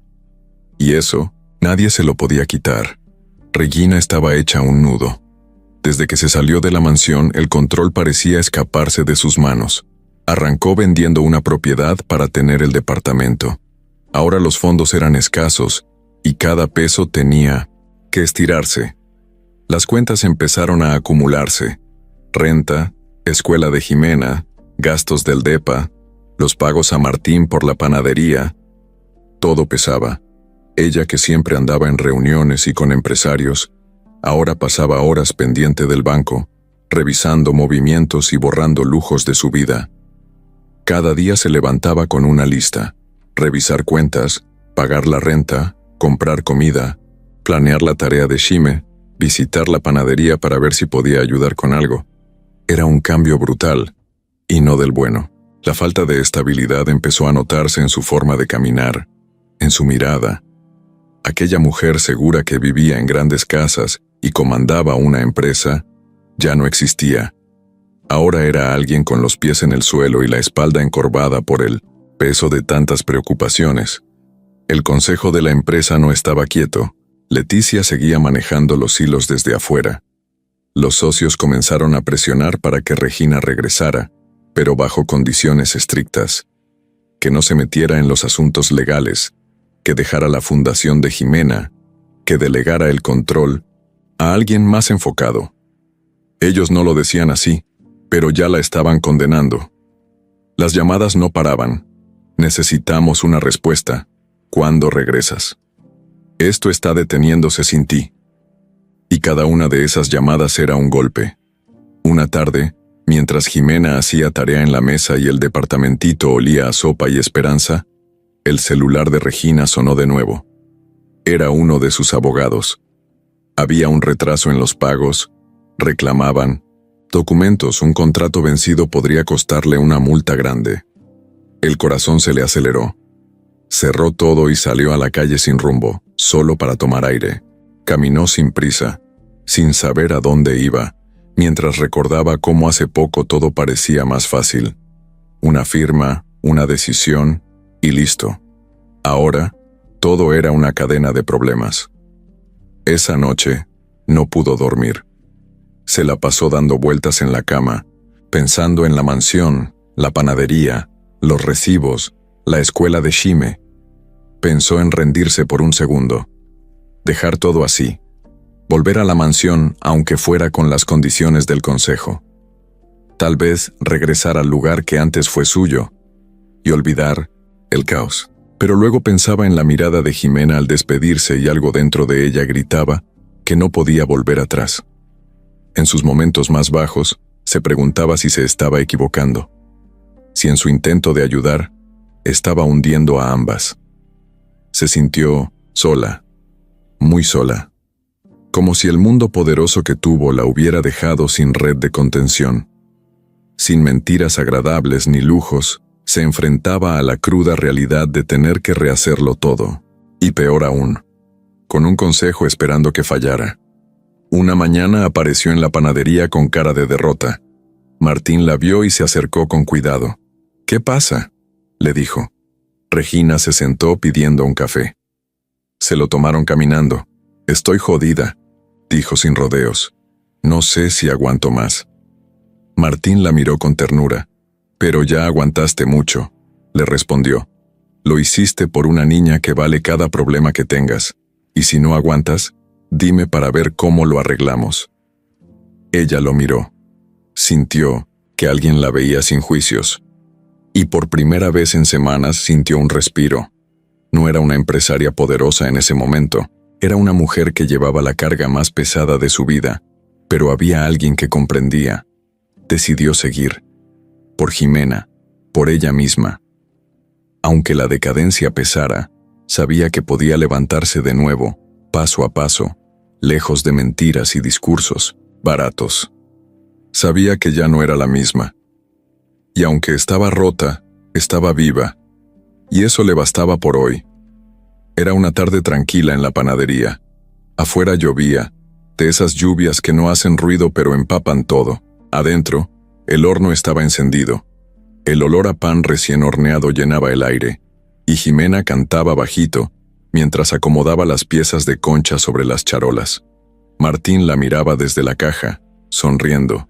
Y eso, nadie se lo podía quitar. Regina estaba hecha un nudo. Desde que se salió de la mansión, el control parecía escaparse de sus manos. Arrancó vendiendo una propiedad para tener el departamento. Ahora los fondos eran escasos y cada peso tenía que estirarse. Las cuentas empezaron a acumularse. Renta, escuela de Jimena, gastos del depa, los pagos a Martín por la panadería. Todo pesaba. Ella, que siempre andaba en reuniones y con empresarios, ahora pasaba horas pendiente del banco, revisando movimientos y borrando lujos de su vida. Cada día se levantaba con una lista: revisar cuentas, pagar la renta, comprar comida, planear la tarea de Jime, visitar la panadería para ver si podía ayudar con algo. Era un cambio brutal, y no del bueno. La falta de estabilidad empezó a notarse en su forma de caminar, en su mirada. Aquella mujer segura que vivía en grandes casas y comandaba una empresa, ya no existía. Ahora era alguien con los pies en el suelo y la espalda encorvada por el peso de tantas preocupaciones. El consejo de la empresa no estaba quieto. Leticia seguía manejando los hilos desde afuera. Los socios comenzaron a presionar para que Regina regresara, pero bajo condiciones estrictas. Que no se metiera en los asuntos legales, que dejara la fundación de Jimena, que delegara el control a alguien más enfocado. Ellos no lo decían así, pero ya la estaban condenando. Las llamadas no paraban. Necesitamos una respuesta. ¿Cuándo regresas? Esto está deteniéndose sin ti. Y cada una de esas llamadas era un golpe. Una tarde, mientras Jimena hacía tarea en la mesa y el departamentito olía a sopa y esperanza, el celular de Regina sonó de nuevo. Era uno de sus abogados. Había un retraso en los pagos, reclamaban documentos, un contrato vencido podría costarle una multa grande. El corazón se le aceleró. Cerró todo y salió a la calle sin rumbo, solo para tomar aire. Caminó sin prisa, sin saber a dónde iba, mientras recordaba cómo hace poco todo parecía más fácil. Una firma, una decisión, y listo. Ahora, todo era una cadena de problemas. Esa noche, no pudo dormir. Se la pasó dando vueltas en la cama, pensando en la mansión, la panadería, los recibos, la escuela de Jime. Pensó en rendirse por un segundo. Dejar todo así. Volver a la mansión, aunque fuera con las condiciones del consejo. Tal vez regresar al lugar que antes fue suyo y olvidar el caos. Pero luego pensaba en la mirada de Jimena al despedirse y algo dentro de ella gritaba que no podía volver atrás. En sus momentos más bajos, se preguntaba si se estaba equivocando, si en su intento de ayudar, estaba hundiendo a ambas. Se sintió sola, muy sola, como si el mundo poderoso que tuvo la hubiera dejado sin red de contención. Sin mentiras agradables ni lujos, se enfrentaba a la cruda realidad de tener que rehacerlo todo, y peor aún, con un consejo esperando que fallara. Una mañana apareció en la panadería con cara de derrota. Martín la vio y se acercó con cuidado. «¿Qué pasa?», le dijo. Regina se sentó pidiendo un café. Se lo tomaron caminando. Estoy jodida, dijo sin rodeos. No sé si aguanto más. Martín la miró con ternura. Pero ya aguantaste mucho, le respondió. Lo hiciste por una niña que vale cada problema que tengas. Y si no aguantas, dime para ver cómo lo arreglamos. Ella lo miró. Sintió que alguien la veía sin juicios. Y por primera vez en semanas sintió un respiro. No era una empresaria poderosa en ese momento. Era una mujer que llevaba la carga más pesada de su vida. Pero había alguien que comprendía. Decidió seguir. Por Jimena, por ella misma. Aunque la decadencia pesara, sabía que podía levantarse de nuevo, paso a paso, lejos de mentiras y discursos baratos. Sabía que ya no era la misma. Y aunque estaba rota, estaba viva. Y eso le bastaba por hoy. Era una tarde tranquila en la panadería. Afuera llovía, de esas lluvias que no hacen ruido pero empapan todo. Adentro, el horno estaba encendido. El olor a pan recién horneado llenaba el aire, y Jimena cantaba bajito, mientras acomodaba las piezas de concha sobre las charolas. Martín la miraba desde la caja, sonriendo.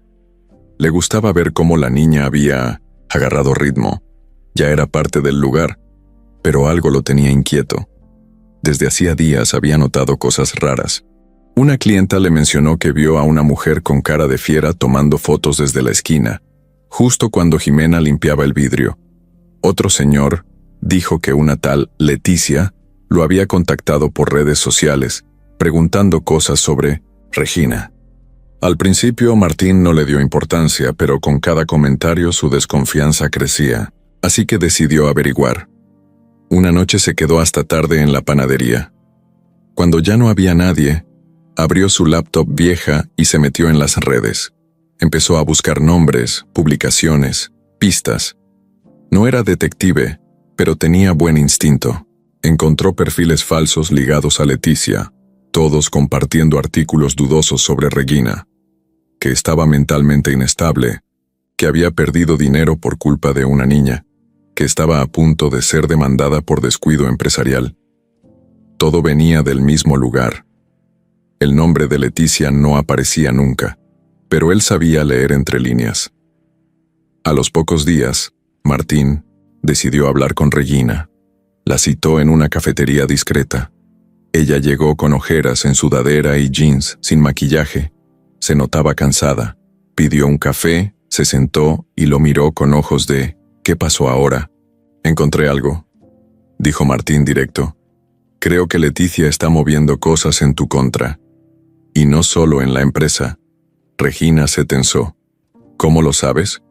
Le gustaba ver cómo la niña había agarrado ritmo. Ya era parte del lugar, pero algo lo tenía inquieto. Desde hacía días había notado cosas raras. Una clienta le mencionó que vio a una mujer con cara de fiera tomando fotos desde la esquina, justo cuando Jimena limpiaba el vidrio. Otro señor dijo que una tal Leticia lo había contactado por redes sociales, preguntando cosas sobre Regina. Al principio Martín no le dio importancia, pero con cada comentario su desconfianza crecía, así que decidió averiguar. Una noche se quedó hasta tarde en la panadería. Cuando ya no había nadie, abrió su laptop vieja y se metió en las redes. Empezó a buscar nombres, publicaciones, pistas. No era detective, pero tenía buen instinto. Encontró perfiles falsos ligados a Leticia, todos compartiendo artículos dudosos sobre Regina, que estaba mentalmente inestable, que había perdido dinero por culpa de una niña, que estaba a punto de ser demandada por descuido empresarial. Todo venía del mismo lugar. El nombre de Leticia no aparecía nunca, pero él sabía leer entre líneas. A los pocos días, Martín decidió hablar con Regina. La citó en una cafetería discreta. Ella llegó con ojeras en sudadera y jeans, sin maquillaje. Se notaba cansada. Pidió un café, se sentó y lo miró con ojos de ¿qué pasó ahora? Encontré algo, dijo Martín directo. Creo que Leticia está moviendo cosas en tu contra. Y no solo en la empresa. Regina se tensó. ¿Cómo lo sabes?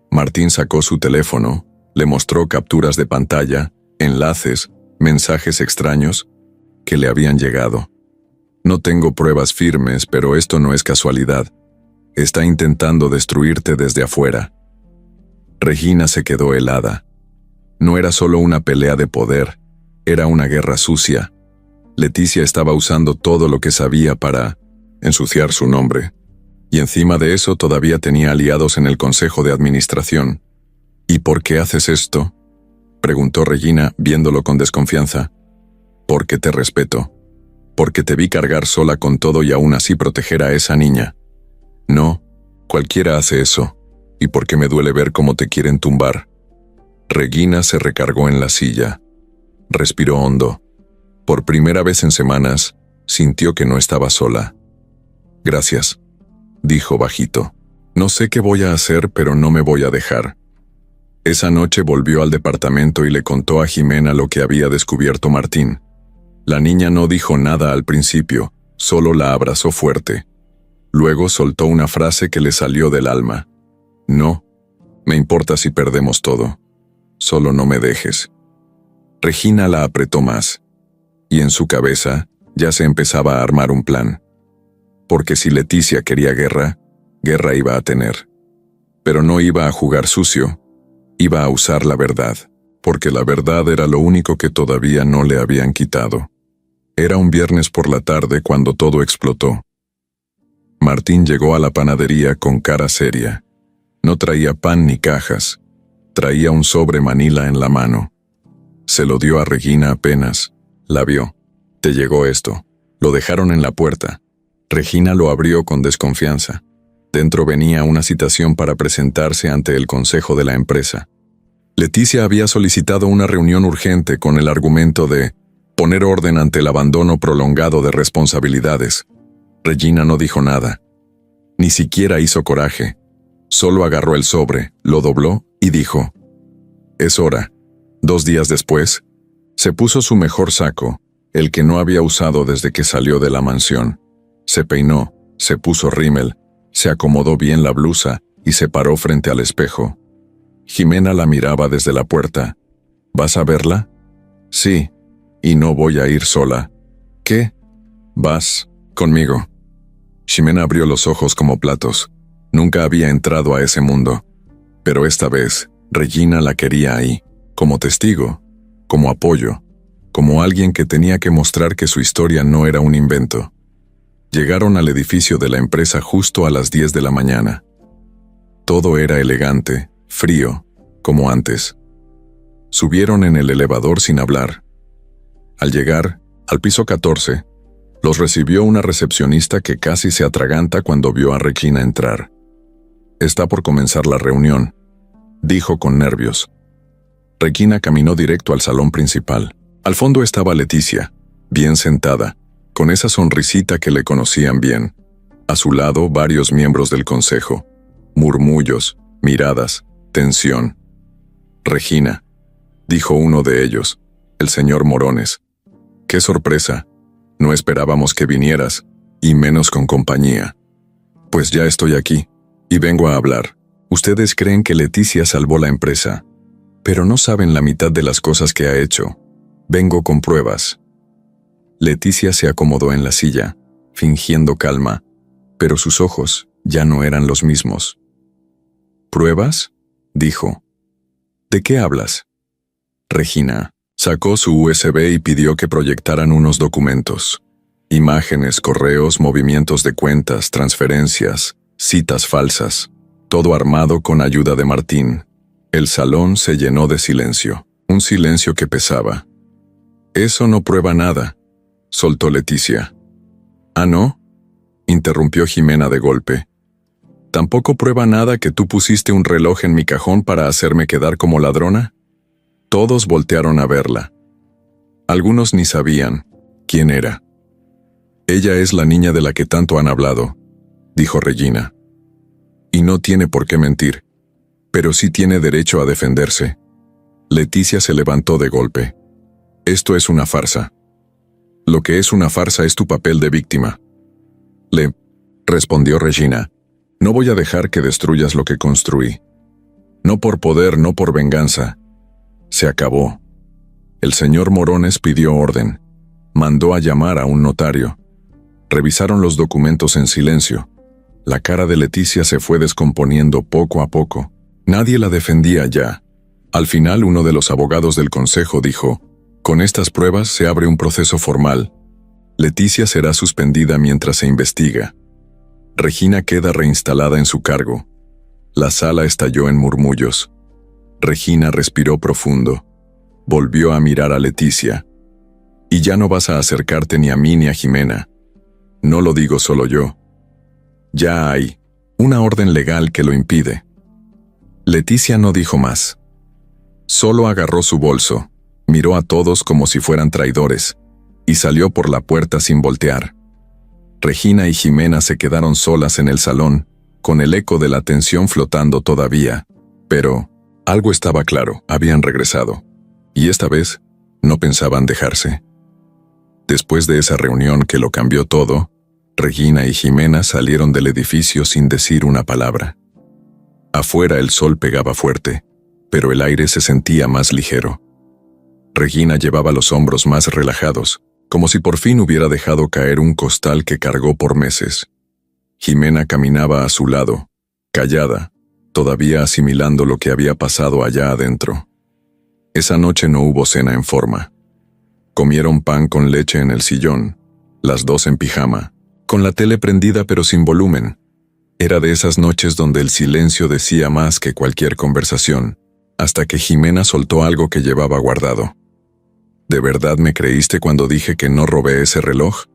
Martín sacó su teléfono, le mostró capturas de pantalla, enlaces, mensajes extraños que le habían llegado. No tengo pruebas firmes, pero esto no es casualidad. Está intentando destruirte desde afuera. Regina se quedó helada. No era solo una pelea de poder, era una guerra sucia. Leticia estaba usando todo lo que sabía para ensuciar su nombre. Y encima de eso todavía tenía aliados en el Consejo de Administración. ¿Y por qué haces esto?, preguntó Regina, viéndolo con desconfianza. Porque te respeto. Porque te vi cargar sola con todo y aún así proteger a esa niña. No, cualquiera hace eso. Y porque me duele ver cómo te quieren tumbar. Regina se recargó en la silla. Respiró hondo. Por primera vez en semanas, sintió que no estaba sola. Gracias, dijo bajito. No sé qué voy a hacer, pero no me voy a dejar. Esa noche volvió al departamento y le contó a Jimena lo que había descubierto Martín. La niña no dijo nada al principio, solo la abrazó fuerte. Luego soltó una frase que le salió del alma. No, me importa si perdemos todo. Solo no me dejes. Regina la apretó más, y en su cabeza ya se empezaba a armar un plan. Porque si Leticia quería guerra, guerra iba a tener. Pero no iba a jugar sucio, iba a usar la verdad, porque la verdad era lo único que todavía no le habían quitado. Era un viernes por la tarde cuando todo explotó. Martín llegó a la panadería con cara seria. No traía pan ni cajas. Traía un sobre manila en la mano. Se lo dio a Regina apenas la vio. «Te llegó esto». Lo dejaron en la puerta. Regina lo abrió con desconfianza. Dentro venía una citación para presentarse ante el consejo de la empresa. Leticia había solicitado una reunión urgente con el argumento de poner orden ante el abandono prolongado de responsabilidades. Regina no dijo nada. Ni siquiera hizo coraje. Solo agarró el sobre, lo dobló y dijo: «Es hora». 2 días después, se puso su mejor saco, el que no había usado desde que salió de la mansión. Se peinó, se puso rímel, se acomodó bien la blusa y se paró frente al espejo. Jimena la miraba desde la puerta. «¿Vas a verla?» «Sí, y no voy a ir sola». «¿Qué?» «Vas conmigo». Jimena abrió los ojos como platos. Nunca había entrado a ese mundo. Pero esta vez, Regina la quería ahí, como testigo, como apoyo, como alguien que tenía que mostrar que su historia no era un invento. Llegaron al edificio de la empresa justo a las 10 de la mañana. Todo era elegante, frío, como antes. Subieron en el elevador sin hablar. Al llegar, al piso 14, los recibió una recepcionista que casi se atraganta cuando vio a Regina entrar. «Está por comenzar la reunión», dijo con nervios. Regina caminó directo al salón principal. Al fondo estaba Leticia, bien sentada, con esa sonrisita que le conocían bien. A su lado, varios miembros del consejo. Murmullos, miradas, tensión. «Regina», dijo uno de ellos, el señor Morones. «Qué sorpresa. No esperábamos que vinieras, y menos con compañía». «Pues ya estoy aquí, y vengo a hablar. Ustedes creen que Leticia salvó la empresa, pero no saben la mitad de las cosas que ha hecho. Vengo con pruebas». Leticia se acomodó en la silla, fingiendo calma, pero sus ojos ya no eran los mismos. «¿Pruebas?», dijo. «¿De qué hablas?». Regina sacó su USB y pidió que proyectaran unos documentos. Imágenes, correos, movimientos de cuentas, transferencias, citas falsas, todo armado con ayuda de Martín. El salón se llenó de silencio, un silencio que pesaba. «Eso no prueba nada», soltó Leticia. «¿Ah, no?», interrumpió Jimena de golpe. «¿Tampoco prueba nada que tú pusiste un reloj en mi cajón para hacerme quedar como ladrona?». Todos voltearon a verla. Algunos ni sabían quién era. «Ella es la niña de la que tanto han hablado», dijo Regina. «Y no tiene por qué mentir, pero sí tiene derecho a defenderse». Leticia se levantó de golpe. «Esto es una farsa». «Lo que es una farsa es tu papel de víctima», le respondió Regina. «No voy a dejar que destruyas lo que construí. No por poder, no por venganza. Se acabó». El señor Morones pidió orden. Mandó a llamar a un notario. Revisaron los documentos en silencio. La cara de Leticia se fue descomponiendo poco a poco. Nadie la defendía ya. Al final, uno de los abogados del consejo dijo: «Con estas pruebas se abre un proceso formal. Leticia será suspendida mientras se investiga». Regina queda reinstalada en su cargo. La sala estalló en murmullos. Regina respiró profundo. Volvió a mirar a Leticia. «Y ya no vas a acercarte ni a mí ni a Jimena. No lo digo solo yo. Ya hay una orden legal que lo impide». Leticia no dijo más. Solo agarró su bolso, miró a todos como si fueran traidores, y salió por la puerta sin voltear. Regina y Jimena se quedaron solas en el salón, con el eco de la tensión flotando todavía. Pero algo estaba claro: habían regresado. Y esta vez no pensaban dejarse. Después de esa reunión que lo cambió todo, Regina y Jimena salieron del edificio sin decir una palabra. Afuera el sol pegaba fuerte, pero el aire se sentía más ligero. Regina llevaba los hombros más relajados, como si por fin hubiera dejado caer un costal que cargó por meses. Jimena caminaba a su lado, callada, todavía asimilando lo que había pasado allá adentro. Esa noche no hubo cena en forma. Comieron pan con leche en el sillón, las dos en pijama, con la tele prendida pero sin volumen. Era de esas noches donde el silencio decía más que cualquier conversación. hasta que Jimena soltó algo que llevaba guardado. ¿De verdad me creíste cuando dije que no robé ese reloj?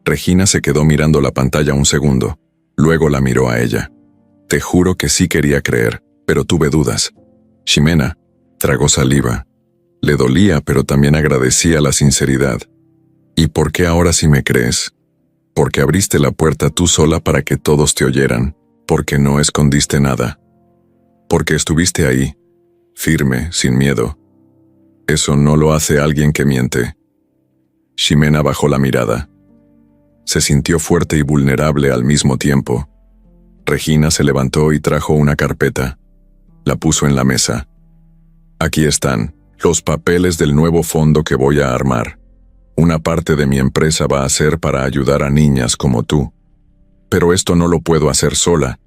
Regina se quedó mirando la pantalla un segundo, luego la miró a ella. Te juro que sí quería creer, pero tuve dudas. Ximena tragó saliva. Le dolía, pero también agradecía la sinceridad. ¿Y por qué ahora sí me crees? Porque abriste la puerta tú sola para que todos te oyeran, porque no escondiste nada. Porque estuviste ahí, firme, sin miedo. Eso no lo hace alguien que miente. Ximena bajó la mirada. Se sintió fuerte y vulnerable al mismo tiempo. Regina se levantó y trajo una carpeta. La puso en la mesa. Aquí están los papeles del nuevo fondo que voy a armar. Una parte de mi empresa va a ser para ayudar a niñas como tú. Pero esto no lo puedo hacer sola.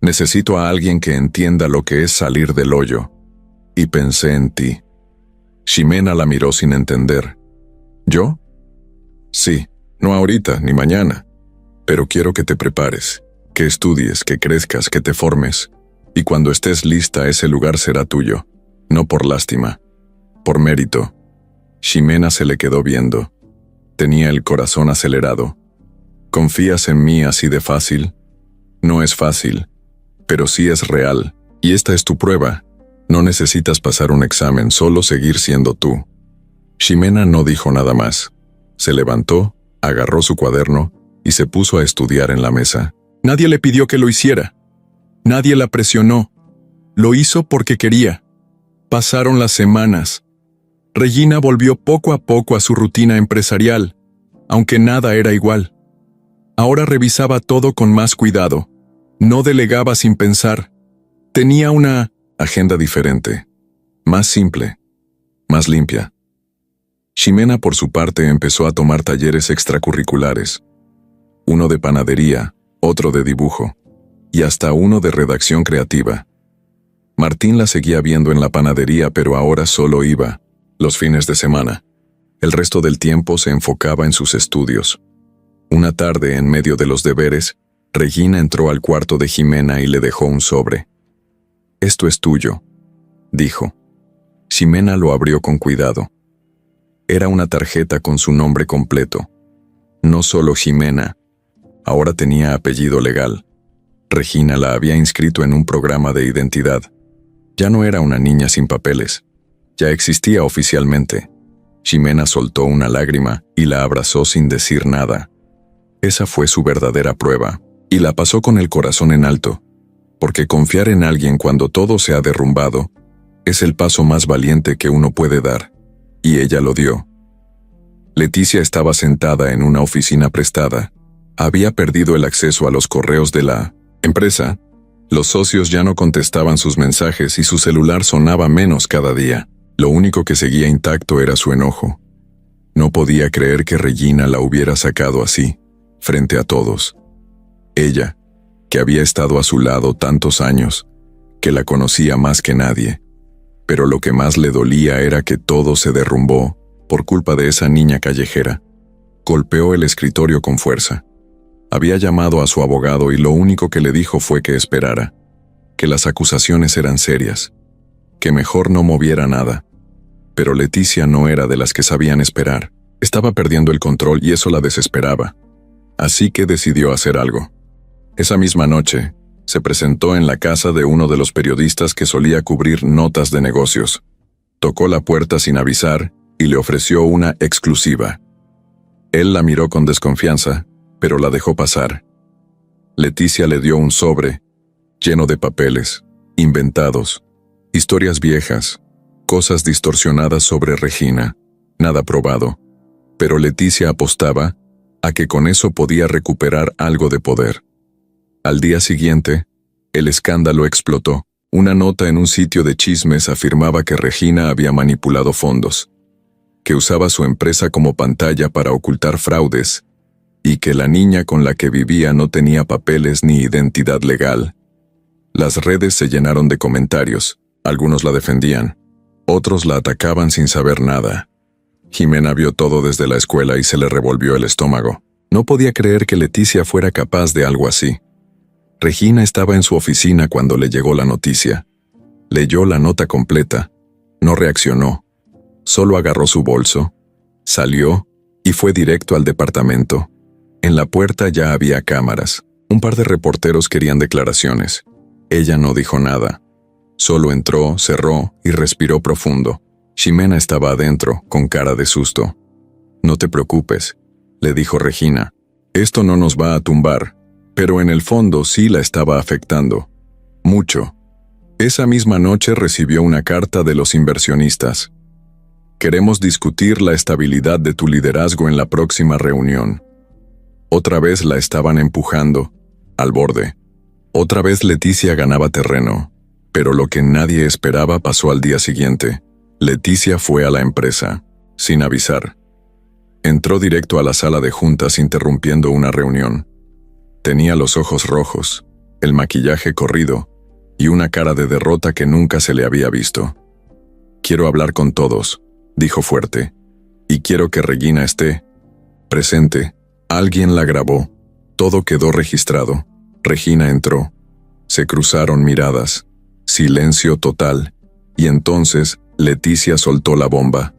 Necesito a alguien que entienda lo que es salir del hoyo. Y pensé en ti. Ximena la miró sin entender. ¿Yo? Sí, no ahorita ni mañana. Pero quiero que te prepares, que estudies, que crezcas, que te formes. Y cuando estés lista, ese lugar será tuyo. No por lástima, por mérito. Ximena se le quedó viendo. Tenía el corazón acelerado. ¿Confías en mí así de fácil? No es fácil, pero sí es real, y esta es tu prueba. No necesitas pasar un examen, solo seguir siendo tú. Ximena no dijo nada más. Se levantó, agarró su cuaderno y se puso a estudiar en la mesa. Nadie le pidió que lo hiciera. Nadie la presionó. Lo hizo porque quería. Pasaron las semanas. Regina volvió poco a poco a su rutina empresarial, aunque nada era igual. Ahora revisaba todo con más cuidado. No delegaba sin pensar. Tenía una agenda diferente, más simple, más limpia. Ximena, por su parte, empezó a tomar talleres extracurriculares. Uno de panadería, otro de dibujo, y hasta uno de redacción creativa. Martín la seguía viendo en la panadería, pero ahora solo iba los fines de semana. El resto del tiempo se enfocaba en sus estudios. Una tarde, en medio de los deberes, Regina entró al cuarto de Ximena y le dejó un sobre. «Esto es tuyo», dijo. Ximena lo abrió con cuidado. Era una tarjeta con su nombre completo. No solo Ximena, ahora tenía apellido legal. Regina la había inscrito en un programa de identidad. Ya no era una niña sin papeles. Ya existía oficialmente. Ximena soltó una lágrima y la abrazó sin decir nada. Esa fue su verdadera prueba, y la pasó con el corazón en alto, porque confiar en alguien cuando todo se ha derrumbado es el paso más valiente que uno puede dar, y ella lo dio. Leticia estaba sentada en una oficina prestada. Había perdido el acceso a los correos de la empresa. Los socios ya no contestaban sus mensajes y su celular sonaba menos cada día. Lo único que seguía intacto era su enojo. No podía creer que Regina la hubiera sacado así, frente a todos. Ella, que había estado a su lado tantos años, que la conocía más que nadie. Pero lo que más le dolía era que todo se derrumbó por culpa de esa niña callejera. Golpeó el escritorio con fuerza. Había llamado a su abogado y lo único que le dijo fue que esperara, que las acusaciones eran serias, que mejor no moviera nada. Pero Leticia no era de las que sabían esperar. Estaba perdiendo el control y eso la desesperaba. Así que decidió hacer algo. Esa misma noche, se presentó en la casa de uno de los periodistas que solía cubrir notas de negocios. Tocó la puerta sin avisar y le ofreció una exclusiva. Él la miró con desconfianza, pero la dejó pasar. Leticia le dio un sobre, lleno de papeles, inventados, historias viejas, cosas distorsionadas sobre Regina, nada probado. Pero Leticia apostaba a que con eso podía recuperar algo de poder. Al día siguiente, el escándalo explotó. Una nota en un sitio de chismes afirmaba que Regina había manipulado fondos, que usaba su empresa como pantalla para ocultar fraudes, y que la niña con la que vivía no tenía papeles ni identidad legal. Las redes se llenaron de comentarios. Algunos la defendían, otros la atacaban sin saber nada. Ximena vio todo desde la escuela y se le revolvió el estómago. No podía creer que Leticia fuera capaz de algo así. Regina estaba en su oficina cuando le llegó la noticia. Leyó la nota completa. No reaccionó. Solo agarró su bolso, salió y fue directo al departamento. En la puerta ya había cámaras. Un par de reporteros querían declaraciones. Ella no dijo nada. Solo entró, cerró y respiró profundo. Ximena estaba adentro, con cara de susto. «No te preocupes», le dijo Regina. «Esto no nos va a tumbar». Pero en el fondo sí la estaba afectando. Mucho. Esa misma noche recibió una carta de los inversionistas. «Queremos discutir la estabilidad de tu liderazgo en la próxima reunión». Otra vez la estaban empujando, al borde. Otra vez Leticia ganaba terreno, pero lo que nadie esperaba pasó al día siguiente. Leticia fue a la empresa, sin avisar. Entró directo a la sala de juntas interrumpiendo una reunión. Tenía los ojos rojos, el maquillaje corrido y una cara de derrota que nunca se le había visto. «Quiero hablar con todos», dijo fuerte, «y quiero que Regina esté presente». Alguien la grabó. Todo quedó registrado. Regina entró. Se cruzaron miradas. Silencio total. Y entonces, Leticia soltó la bomba.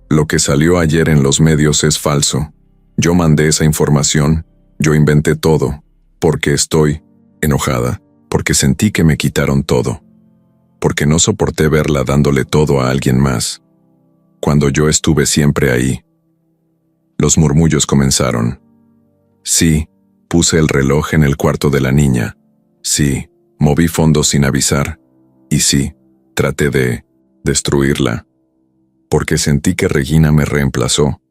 «Lo que salió ayer en los medios es falso. Yo mandé esa información. Yo inventé todo. Porque estoy enojada. Porque sentí que me quitaron todo. Porque no soporté verla dándole todo a alguien más. Cuando yo estuve siempre ahí». Los murmullos comenzaron. «Sí, puse el reloj en el cuarto de la niña. Sí, moví fondos sin avisar. Y sí, traté de destruirla. Porque sentí que Regina me reemplazó.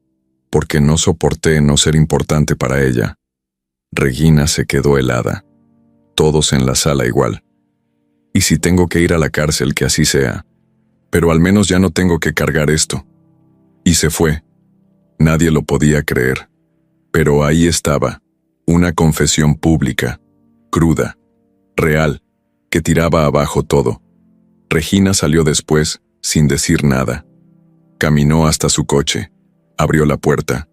Porque no soporté no ser importante para ella». Regina se quedó helada. Todos en la sala igual. «Y si tengo que ir a la cárcel, que así sea. Pero al menos ya no tengo que cargar esto». Y se fue. Nadie lo podía creer. Pero ahí estaba, una confesión pública, cruda, real, que tiraba abajo todo. Regina salió después, sin decir nada. Caminó hasta su coche, abrió la puerta,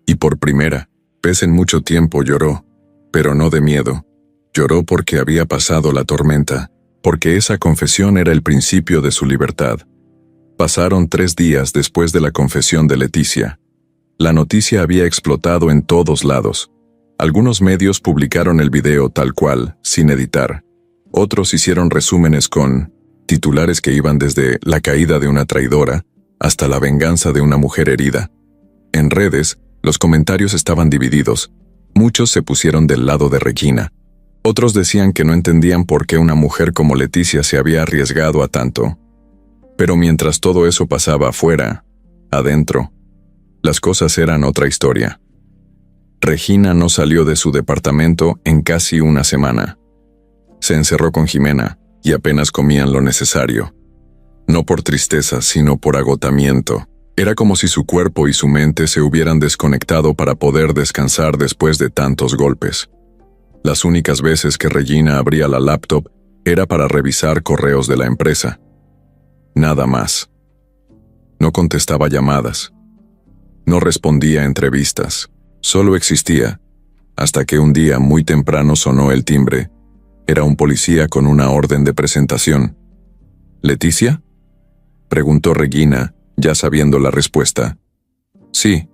y por primera vez en mucho tiempo lloró, pero no de miedo. Lloró porque había pasado la tormenta, porque esa confesión era el principio de su libertad. Pasaron 3 días después de la confesión de Leticia. La noticia había explotado en todos lados. Algunos medios publicaron el video tal cual, sin editar. Otros hicieron resúmenes con titulares que iban desde la caída de una traidora hasta la venganza de una mujer herida. En redes, los comentarios estaban divididos. Muchos se pusieron del lado de Regina. Otros decían que no entendían por qué una mujer como Leticia se había arriesgado a tanto. Pero mientras todo eso pasaba afuera, adentro, las cosas eran otra historia. Regina no salió de su departamento en casi una semana. Se encerró con Ximena y apenas comían lo necesario. No por tristeza, sino por agotamiento. Era como si su cuerpo y su mente se hubieran desconectado para poder descansar después de tantos golpes. Las únicas veces que Regina abría la laptop era para revisar correos de la empresa. Nada más. No contestaba llamadas. No respondía a entrevistas. Solo existía, hasta que un día muy temprano sonó el timbre. Era un policía con una orden de presentación. «¿Leticia?», preguntó Regina, ya sabiendo la respuesta. «Sí.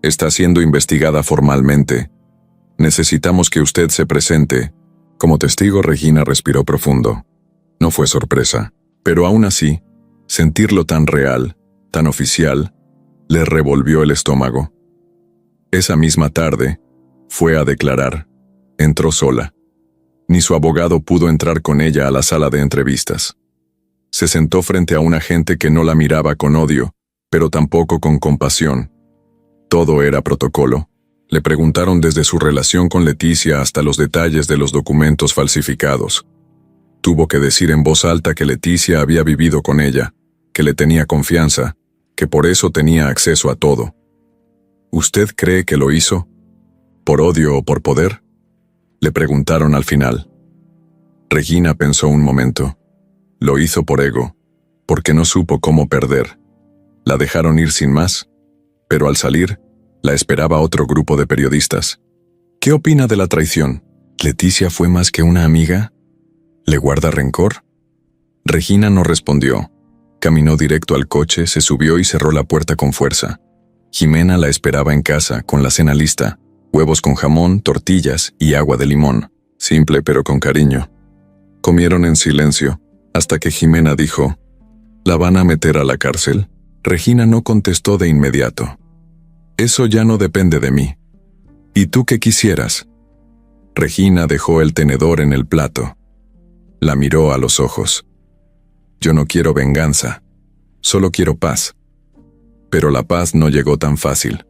Está siendo investigada formalmente. Necesitamos que usted se presente». Como testigo, Regina respiró profundo. No fue sorpresa, pero aún así, sentirlo tan real, tan oficial, le revolvió el estómago. Esa misma tarde, fue a declarar. Entró sola. Ni su abogado pudo entrar con ella a la sala de entrevistas. Se sentó frente a un agente que no la miraba con odio, pero tampoco con compasión. Todo era protocolo. Le preguntaron desde su relación con Leticia hasta los detalles de los documentos falsificados. Tuvo que decir en voz alta que Leticia había vivido con ella, que le tenía confianza, que por eso tenía acceso a todo. ¿Usted cree que lo hizo? ¿Por odio o por poder?, le preguntaron al final. Regina pensó un momento. Lo hizo por ego, porque no supo cómo perder. La dejaron ir sin más, pero al salir, la esperaba otro grupo de periodistas. ¿Qué opina de la traición? ¿Leticia fue más que una amiga? ¿Le guarda rencor? Regina no respondió. Caminó directo al coche, se subió y cerró la puerta con fuerza. Jimena la esperaba en casa, con la cena lista, huevos con jamón, tortillas y agua de limón. Simple pero con cariño. Comieron en silencio, hasta que Jimena dijo: ¿La van a meter a la cárcel? Regina no contestó de inmediato. Eso ya no depende de mí. ¿Y tú qué quisieras? Regina dejó el tenedor en el plato. La miró a los ojos. Yo no quiero venganza, solo quiero paz. Pero la paz no llegó tan fácil.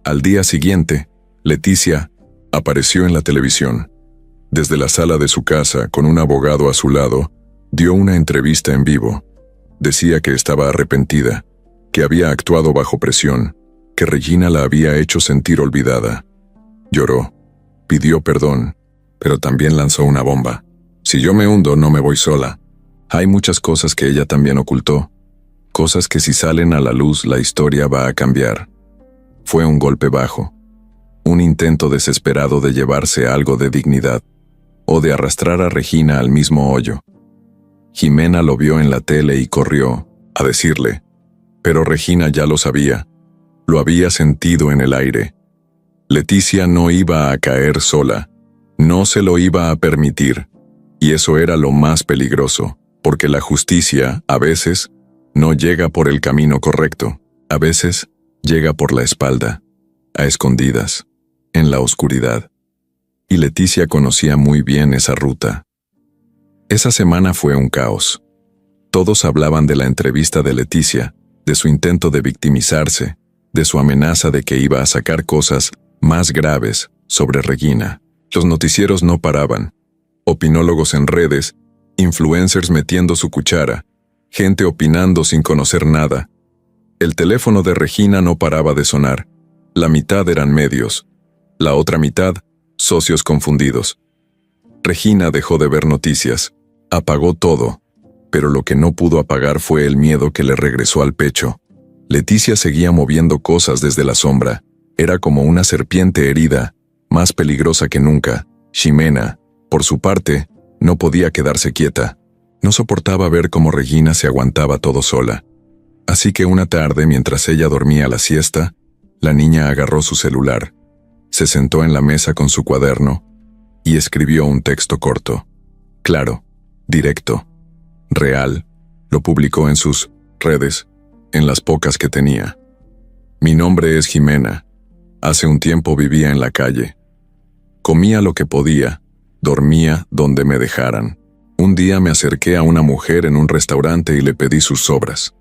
Al día siguiente, Leticia apareció en la televisión. Desde la sala de su casa, con un abogado a su lado, dio una entrevista en vivo. Decía que estaba arrepentida, que había actuado bajo presión, que Regina la había hecho sentir olvidada. Lloró, pidió perdón, pero también lanzó una bomba. Si yo me hundo, no me voy sola. Hay muchas cosas que ella también ocultó, cosas que si salen a la luz la historia va a cambiar. Fue un golpe bajo, un intento desesperado de llevarse algo de dignidad, o de arrastrar a Regina al mismo hoyo. Jimena lo vio en la tele y corrió a decirle, pero Regina ya lo sabía, lo había sentido en el aire. Leticia no iba a caer sola, no se lo iba a permitir, y eso era lo más peligroso. Porque la justicia, a veces, no llega por el camino correcto. A veces, llega por la espalda, a escondidas, en la oscuridad. Y Leticia conocía muy bien esa ruta. Esa semana fue un caos. Todos hablaban de la entrevista de Leticia, de su intento de victimizarse, de su amenaza de que iba a sacar cosas más graves sobre Regina. Los noticieros no paraban. Opinólogos en redes, influencers metiendo su cuchara, gente opinando sin conocer nada. El teléfono de Regina no paraba de sonar. La mitad eran medios, la otra mitad, socios confundidos. Regina dejó de ver noticias, apagó todo, pero lo que no pudo apagar fue el miedo que le regresó al pecho. Leticia seguía moviendo cosas desde la sombra, era como una serpiente herida, más peligrosa que nunca. Jimena, por su parte, no podía quedarse quieta. No soportaba ver cómo Regina se aguantaba todo sola. Así que una tarde, mientras ella dormía la siesta, la niña agarró su celular, se sentó en la mesa con su cuaderno y escribió un texto corto. Claro, directo, real, lo publicó en sus redes, en las pocas que tenía. Mi nombre es Jimena. Hace un tiempo vivía en la calle. Comía lo que podía. Dormía donde me dejaran. Un día me acerqué a una mujer en un restaurante y le pedí sus sobras.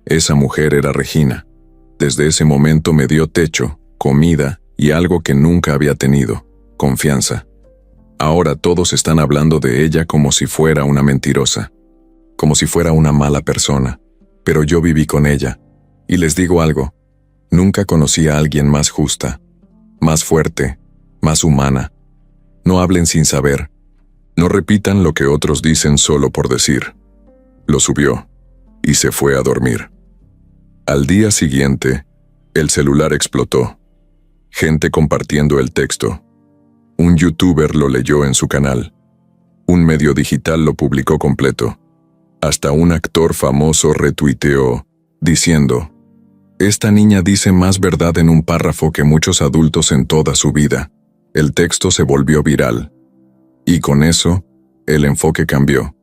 Esa mujer era Regina. Desde ese momento me dio techo, comida y algo que nunca había tenido: confianza. Ahora todos están hablando de ella como si fuera una mentirosa, como si fuera una mala persona. Pero yo viví con ella. Y les digo algo: nunca conocí a alguien más justa, más fuerte, más humana. No hablen sin saber. No repitan lo que otros dicen solo por decir. Lo subió y se fue a dormir. Al día siguiente, el celular explotó. Gente compartiendo el texto. Un youtuber lo leyó en su canal. Un medio digital lo publicó completo. Hasta un actor famoso retuiteó, diciendo: esta niña dice más verdad en un párrafo que muchos adultos en toda su vida. El texto se volvió viral. Y con eso, el enfoque cambió.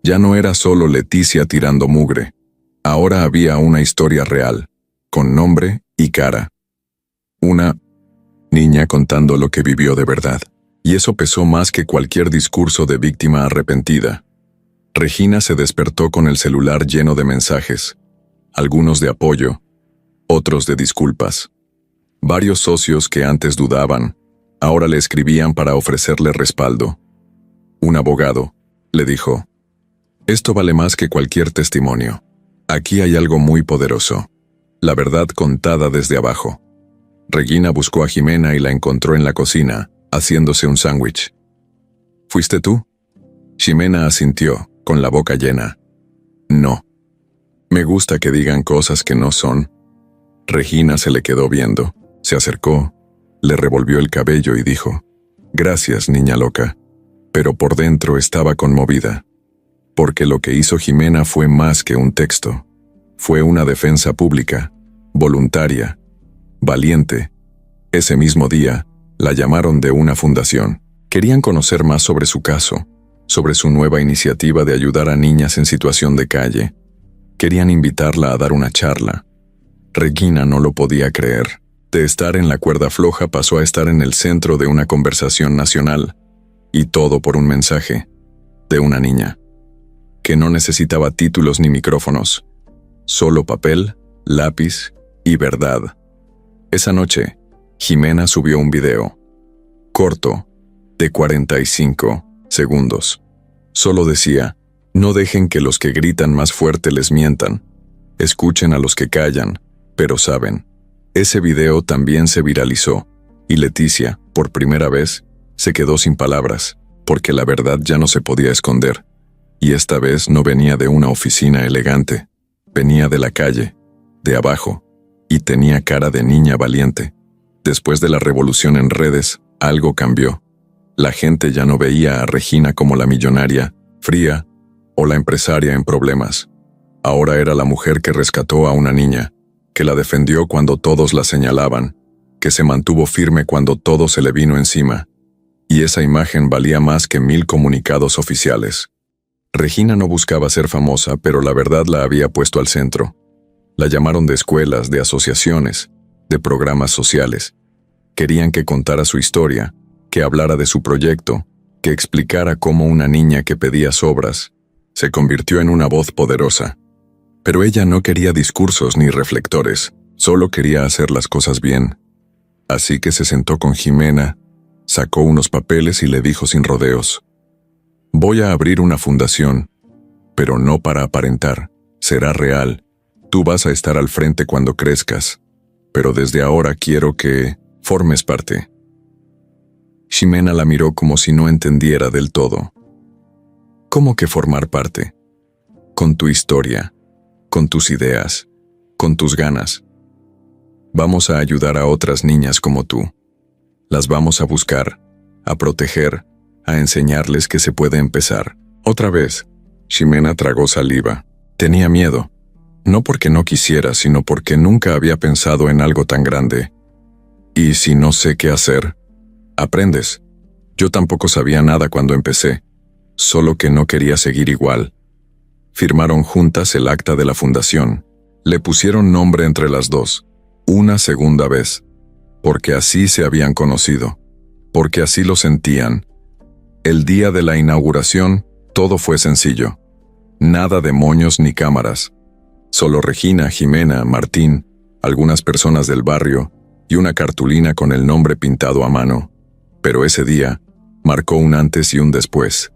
Ya no era solo Leticia tirando mugre. Ahora había una historia real, con nombre y cara. Una niña contando lo que vivió de verdad. Y eso pesó más que cualquier discurso de víctima arrepentida. Regina se despertó con el celular lleno de mensajes. Algunos de apoyo, otros de disculpas. Varios socios que antes dudaban, ahora le escribían para ofrecerle respaldo. Un abogado le dijo: esto vale más que cualquier testimonio. Aquí hay algo muy poderoso. La verdad contada desde abajo. Regina buscó a Jimena y la encontró en la cocina, haciéndose un sándwich. ¿Fuiste tú? Jimena asintió, con la boca llena. No. Me gusta que digan cosas que no son. Regina se le quedó viendo, se acercó, le revolvió el cabello y dijo: gracias, niña loca. Pero por dentro estaba conmovida. porque lo que hizo Jimena fue más que un texto. Fue una defensa pública, voluntaria, valiente. Ese mismo día, la llamaron de una fundación. Querían conocer más sobre su caso, sobre su nueva iniciativa de ayudar a niñas en situación de calle. Querían invitarla a dar una charla. Regina no lo podía creer. De estar en la cuerda floja pasó a estar en el centro de una conversación nacional, y todo por un mensaje de una niña, que no necesitaba títulos ni micrófonos, solo papel, lápiz y verdad. Esa noche, Jimena subió un video, corto, de 45 segundos. Solo decía: no dejen que los que gritan más fuerte les mientan. Escuchen a los que callan, pero saben. Ese video también se viralizó, y Leticia, por primera vez, se quedó sin palabras, porque la verdad ya no se podía esconder. Y esta vez no venía de una oficina elegante, venía de la calle, de abajo, y tenía cara de niña valiente. Después de la revolución en redes, algo cambió. La gente ya no veía a Regina como la millonaria, fría, o la empresaria en problemas. Ahora era la mujer que rescató a una niña, que la defendió cuando todos la señalaban, que se mantuvo firme cuando todo se le vino encima. Y esa imagen valía más que 1000 comunicados oficiales. Regina no buscaba ser famosa, pero la verdad la había puesto al centro. La llamaron de escuelas, de asociaciones, de programas sociales. Querían que contara su historia, que hablara de su proyecto, que explicara cómo una niña que pedía sobras se convirtió en una voz poderosa. Pero ella no quería discursos ni reflectores, solo quería hacer las cosas bien. Así que se sentó con Jimena, sacó unos papeles y le dijo sin rodeos: voy a abrir una fundación, pero no para aparentar, será real. Tú vas a estar al frente cuando crezcas, pero desde ahora quiero que formes parte. Jimena la miró como si no entendiera del todo. ¿Cómo que formar parte? Con tu historia, con tus ideas, con tus ganas. Vamos a ayudar a otras niñas como tú. Las vamos a buscar, a proteger, a enseñarles que se puede empezar. Otra vez, Jimena tragó saliva. Tenía miedo. No porque no quisiera, sino porque nunca había pensado en algo tan grande. ¿Y si no sé qué hacer? Aprendes. Yo tampoco sabía nada cuando empecé, solo que no quería seguir igual. Firmaron juntas el acta de la fundación. Le pusieron nombre entre las dos, una segunda vez, porque así se habían conocido, porque así lo sentían. El día de la inauguración, todo fue sencillo. Nada de moños ni cámaras. Solo Regina, Jimena, Martín, algunas personas del barrio y una cartulina con el nombre pintado a mano. Pero ese día marcó un antes y un después.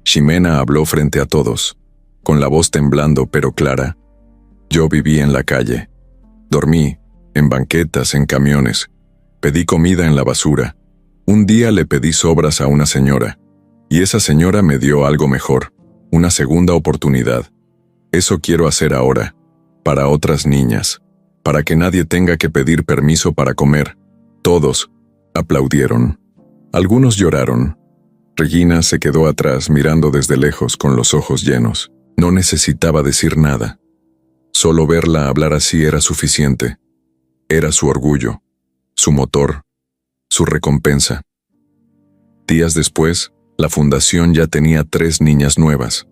Jimena habló frente a todos, con la voz temblando pero clara. Yo viví en la calle. Dormí, en banquetas, en camiones. Pedí comida en la basura. Un día le pedí sobras a una señora, y esa señora me dio algo mejor, una segunda oportunidad. Eso quiero hacer ahora, para otras niñas, para que nadie tenga que pedir permiso para comer. Todos aplaudieron. Algunos lloraron. Regina se quedó atrás mirando desde lejos con los ojos llenos. No necesitaba decir nada. Solo verla hablar así era suficiente. Era su orgullo, su motor, su recompensa. Días después, la fundación ya tenía 3 niñas nuevas.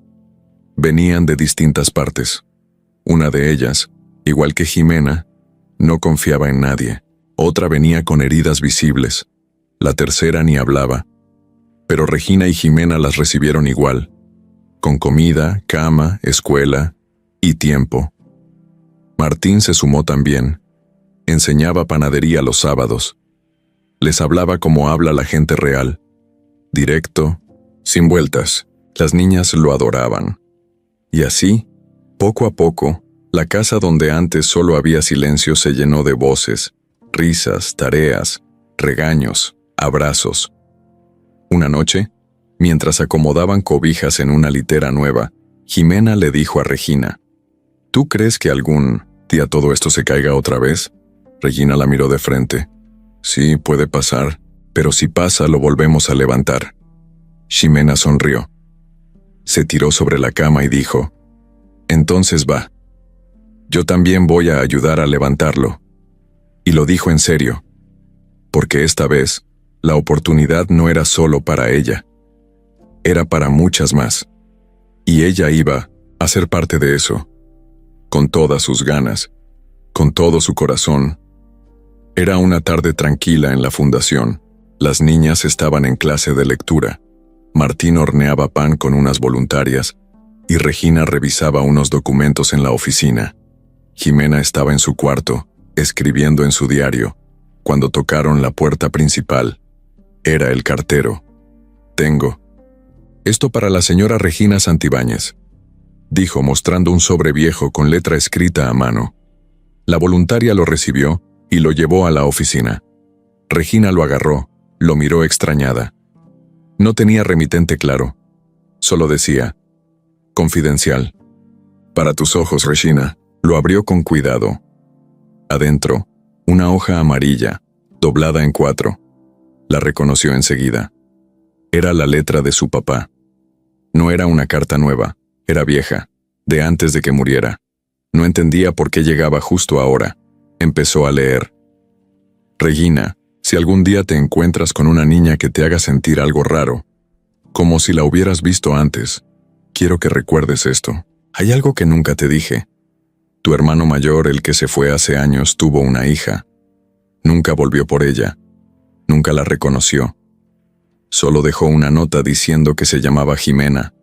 Venían de distintas partes. Una de ellas, igual que Jimena, no confiaba en nadie. Otra venía con heridas visibles. La tercera ni hablaba. Pero Regina y Jimena las recibieron igual, con comida, cama, escuela y tiempo. Martín se sumó también. Enseñaba panadería los sábados. Les hablaba como habla la gente real, directo, sin vueltas. Las niñas lo adoraban. Y así, poco a poco, la casa donde antes solo había silencio se llenó de voces, risas, tareas, regaños, abrazos. Una noche, mientras acomodaban cobijas en una litera nueva, Jimena le dijo a Regina: ¿tú crees que algún día todo esto se caiga otra vez? Regina la miró de frente. Sí, puede pasar, pero si pasa lo volvemos a levantar. Jimena sonrió. Se tiró sobre la cama y dijo: «Entonces va. Yo también voy a ayudar a levantarlo». Y lo dijo en serio, porque esta vez, la oportunidad no era solo para ella. Era para muchas más. Y ella iba a ser parte de eso, con todas sus ganas, con todo su corazón. Era una tarde tranquila en la fundación. Las niñas estaban en clase de lectura. Martín horneaba pan con unas voluntarias y Regina revisaba unos documentos en la oficina. Jimena estaba en su cuarto, escribiendo en su diario, cuando tocaron la puerta principal. Era el cartero. «Tengo esto para la señora Regina Santibáñez», dijo mostrando un sobre viejo con letra escrita a mano. La voluntaria lo recibió y lo llevó a la oficina. Regina lo agarró, lo miró extrañada. No tenía remitente claro. Solo decía: «Confidencial. Para tus ojos, Regina». Lo abrió con cuidado. Adentro, una hoja amarilla, doblada en 4. La reconoció enseguida. Era la letra de su papá. No era una carta nueva, era vieja, de antes de que muriera. No entendía por qué llegaba justo ahora. Empezó a leer: «Regina, si algún día te encuentras con una niña que te haga sentir algo raro, como si la hubieras visto antes, quiero que recuerdes esto. Hay algo que nunca te dije. Tu hermano mayor, el que se fue hace años, tuvo una hija. Nunca volvió por ella. Nunca la reconoció. Solo dejó una nota diciendo que se llamaba Jimena».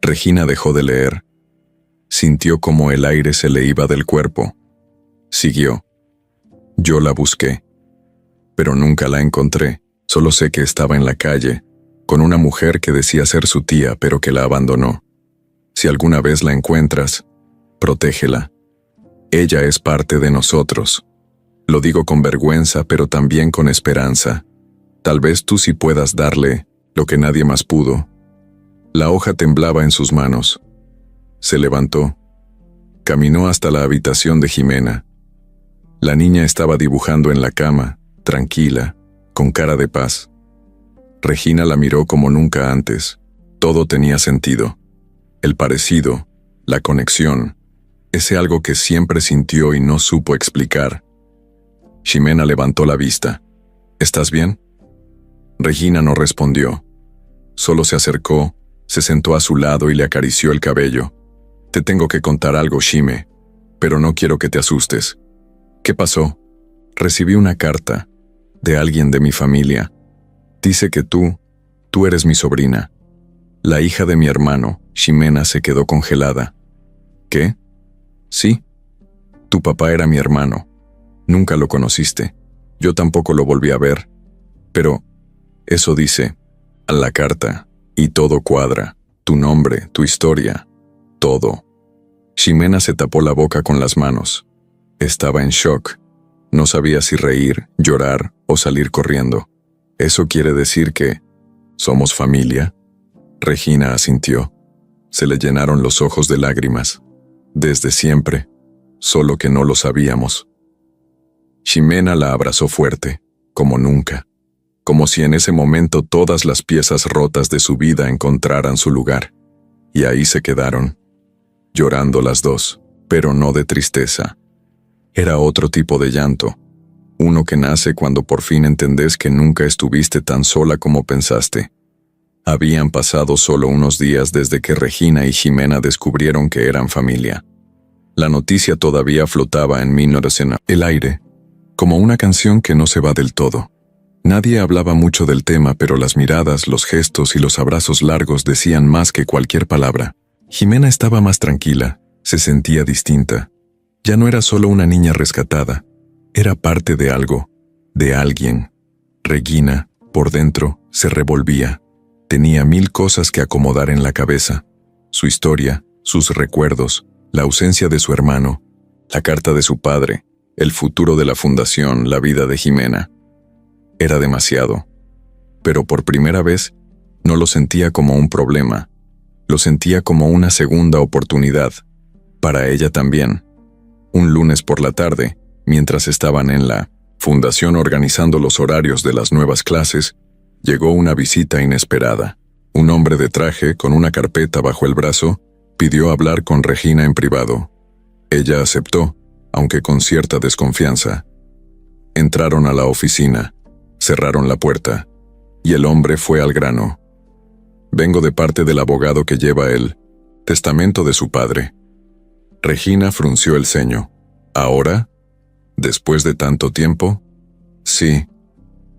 Regina dejó de leer. Sintió como el aire se le iba del cuerpo. Siguió: «Yo la busqué, pero nunca la encontré. Solo sé que estaba en la calle, con una mujer que decía ser su tía, pero que la abandonó. Si alguna vez la encuentras, protégela. Ella es parte de nosotros. Lo digo con vergüenza, pero también con esperanza. Tal vez tú sí puedas darle lo que nadie más pudo». La hoja temblaba en sus manos. Se levantó. Caminó hasta la habitación de Jimena. La niña estaba dibujando en la cama, tranquila, con cara de paz. Regina la miró como nunca antes. Todo tenía sentido. El parecido, la conexión, ese algo que siempre sintió y no supo explicar. Jimena levantó la vista. «¿Estás bien?». Regina no respondió. Solo se acercó, se sentó a su lado y le acarició el cabello. «Te tengo que contar algo, Jime, pero no quiero que te asustes». «¿Qué pasó?». «Recibí una carta de alguien de mi familia. Dice que tú eres mi sobrina. La hija de mi hermano». Jimena se quedó congelada. «¿Qué?». «Sí. Tu papá era mi hermano. Nunca lo conociste. Yo tampoco lo volví a ver. Pero eso dice a la carta, y todo cuadra. Tu nombre, tu historia, todo». Jimena se tapó la boca con las manos. Estaba en shock. No sabía si reír, llorar o salir corriendo. «¿Eso quiere decir que somos familia?». Regina asintió. Se le llenaron los ojos de lágrimas. «Desde siempre, solo que no lo sabíamos». Jimena la abrazó fuerte, como nunca, como si en ese momento todas las piezas rotas de su vida encontraran su lugar. Y ahí se quedaron, llorando las dos, pero no de tristeza. Era otro tipo de llanto, uno que nace cuando por fin entendés que nunca estuviste tan sola como pensaste. Habían pasado solo unos días desde que Regina y Jimena descubrieron que eran familia. La noticia todavía flotaba en el aire, como una canción que no se va del todo. Nadie hablaba mucho del tema, pero las miradas, los gestos y los abrazos largos decían más que cualquier palabra. Jimena estaba más tranquila, se sentía distinta. Ya no era solo una niña rescatada, era parte de algo, de alguien. Regina, por dentro, se revolvía. Tenía 1000 cosas que acomodar en la cabeza. Su historia, sus recuerdos, la ausencia de su hermano, la carta de su padre, el futuro de la fundación, la vida de Jimena. Era demasiado. Pero por primera vez, no lo sentía como un problema. Lo sentía como una segunda oportunidad. Para ella también. Un lunes por la tarde, mientras estaban en la fundación organizando los horarios de las nuevas clases, llegó una visita inesperada. Un hombre de traje, con una carpeta bajo el brazo, pidió hablar con Regina en privado. Ella aceptó, aunque con cierta desconfianza. Entraron a la oficina, cerraron la puerta, y el hombre fue al grano. Vengo de parte del abogado que lleva el testamento de su padre. Regina frunció el ceño. ¿Ahora? ¿Después de tanto tiempo? Sí.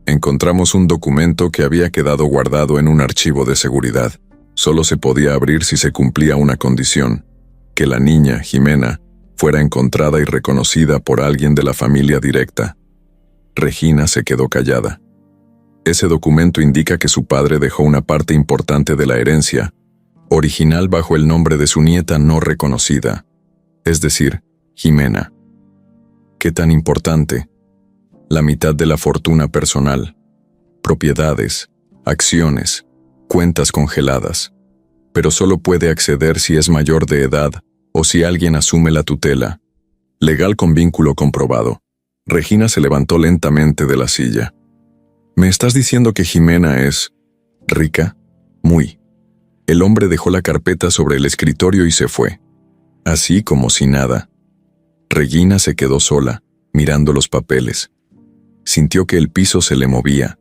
Encontramos un documento que había quedado guardado en un archivo de seguridad. Solo se podía abrir si se cumplía una condición: que la niña, Jimena, fuera encontrada y reconocida por alguien de la familia directa. Regina se quedó callada. Ese documento indica que su padre dejó una parte importante de la herencia, original bajo el nombre de su nieta no reconocida, es decir, Jimena. ¿Qué tan importante? La mitad de la fortuna personal, propiedades, acciones, cuentas congeladas, pero solo puede acceder si es mayor de edad o si alguien asume la tutela. Legal con vínculo comprobado. Regina se levantó lentamente de la silla. ¿Me estás diciendo que Jimena es rica? Muy. El hombre dejó la carpeta sobre el escritorio y se fue, así como si nada. Regina se quedó sola, mirando los papeles. Sintió que el piso se le movía.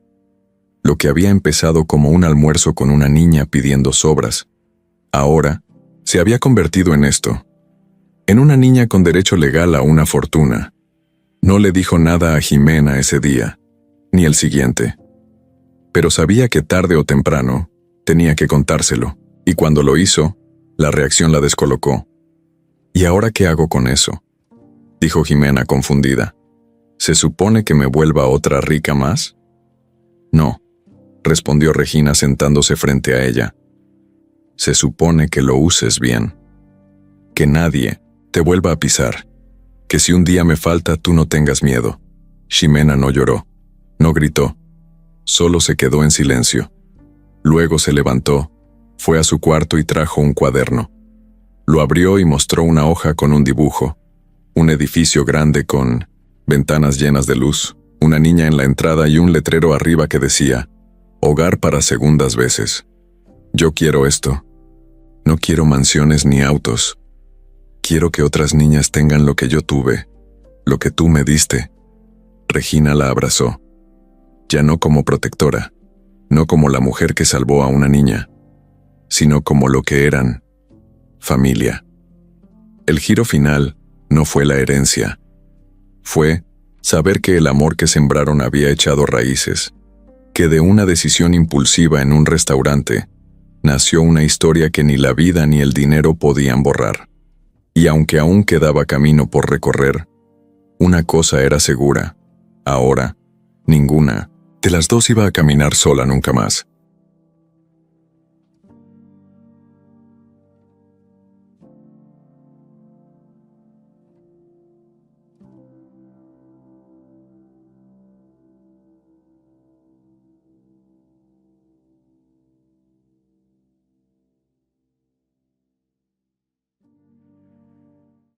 Lo que había empezado como un almuerzo con una niña pidiendo sobras, ahora se había convertido en esto, en una niña con derecho legal a una fortuna. No le dijo nada a Jimena ese día, ni el siguiente. Pero sabía que tarde o temprano tenía que contárselo, y cuando lo hizo, la reacción la descolocó. ¿Y ahora qué hago con eso?, dijo Jimena confundida. ¿Se supone que me vuelva otra rica más? No, respondió Regina sentándose frente a ella. Se supone que lo uses bien. Que nadie te vuelva a pisar. Que si un día me falta tú no tengas miedo. Jimena no lloró, no gritó, solo se quedó en silencio. Luego se levantó, fue a su cuarto y trajo un cuaderno. Lo abrió y mostró una hoja con un dibujo. Un edificio grande con ventanas llenas de luz, una niña en la entrada y un letrero arriba que decía: Hogar para segundas veces. Yo quiero esto. No quiero mansiones ni autos. Quiero que otras niñas tengan lo que yo tuve, lo que tú me diste. Regina la abrazó. Ya no como protectora, no como la mujer que salvó a una niña, sino como lo que eran: familia. El giro final no fue la herencia. Fue saber que el amor que sembraron había echado raíces, que de una decisión impulsiva en un restaurante nació una historia que ni la vida ni el dinero podían borrar. Y aunque aún quedaba camino por recorrer, una cosa era segura: ahora, ninguna de las dos iba a caminar sola nunca más.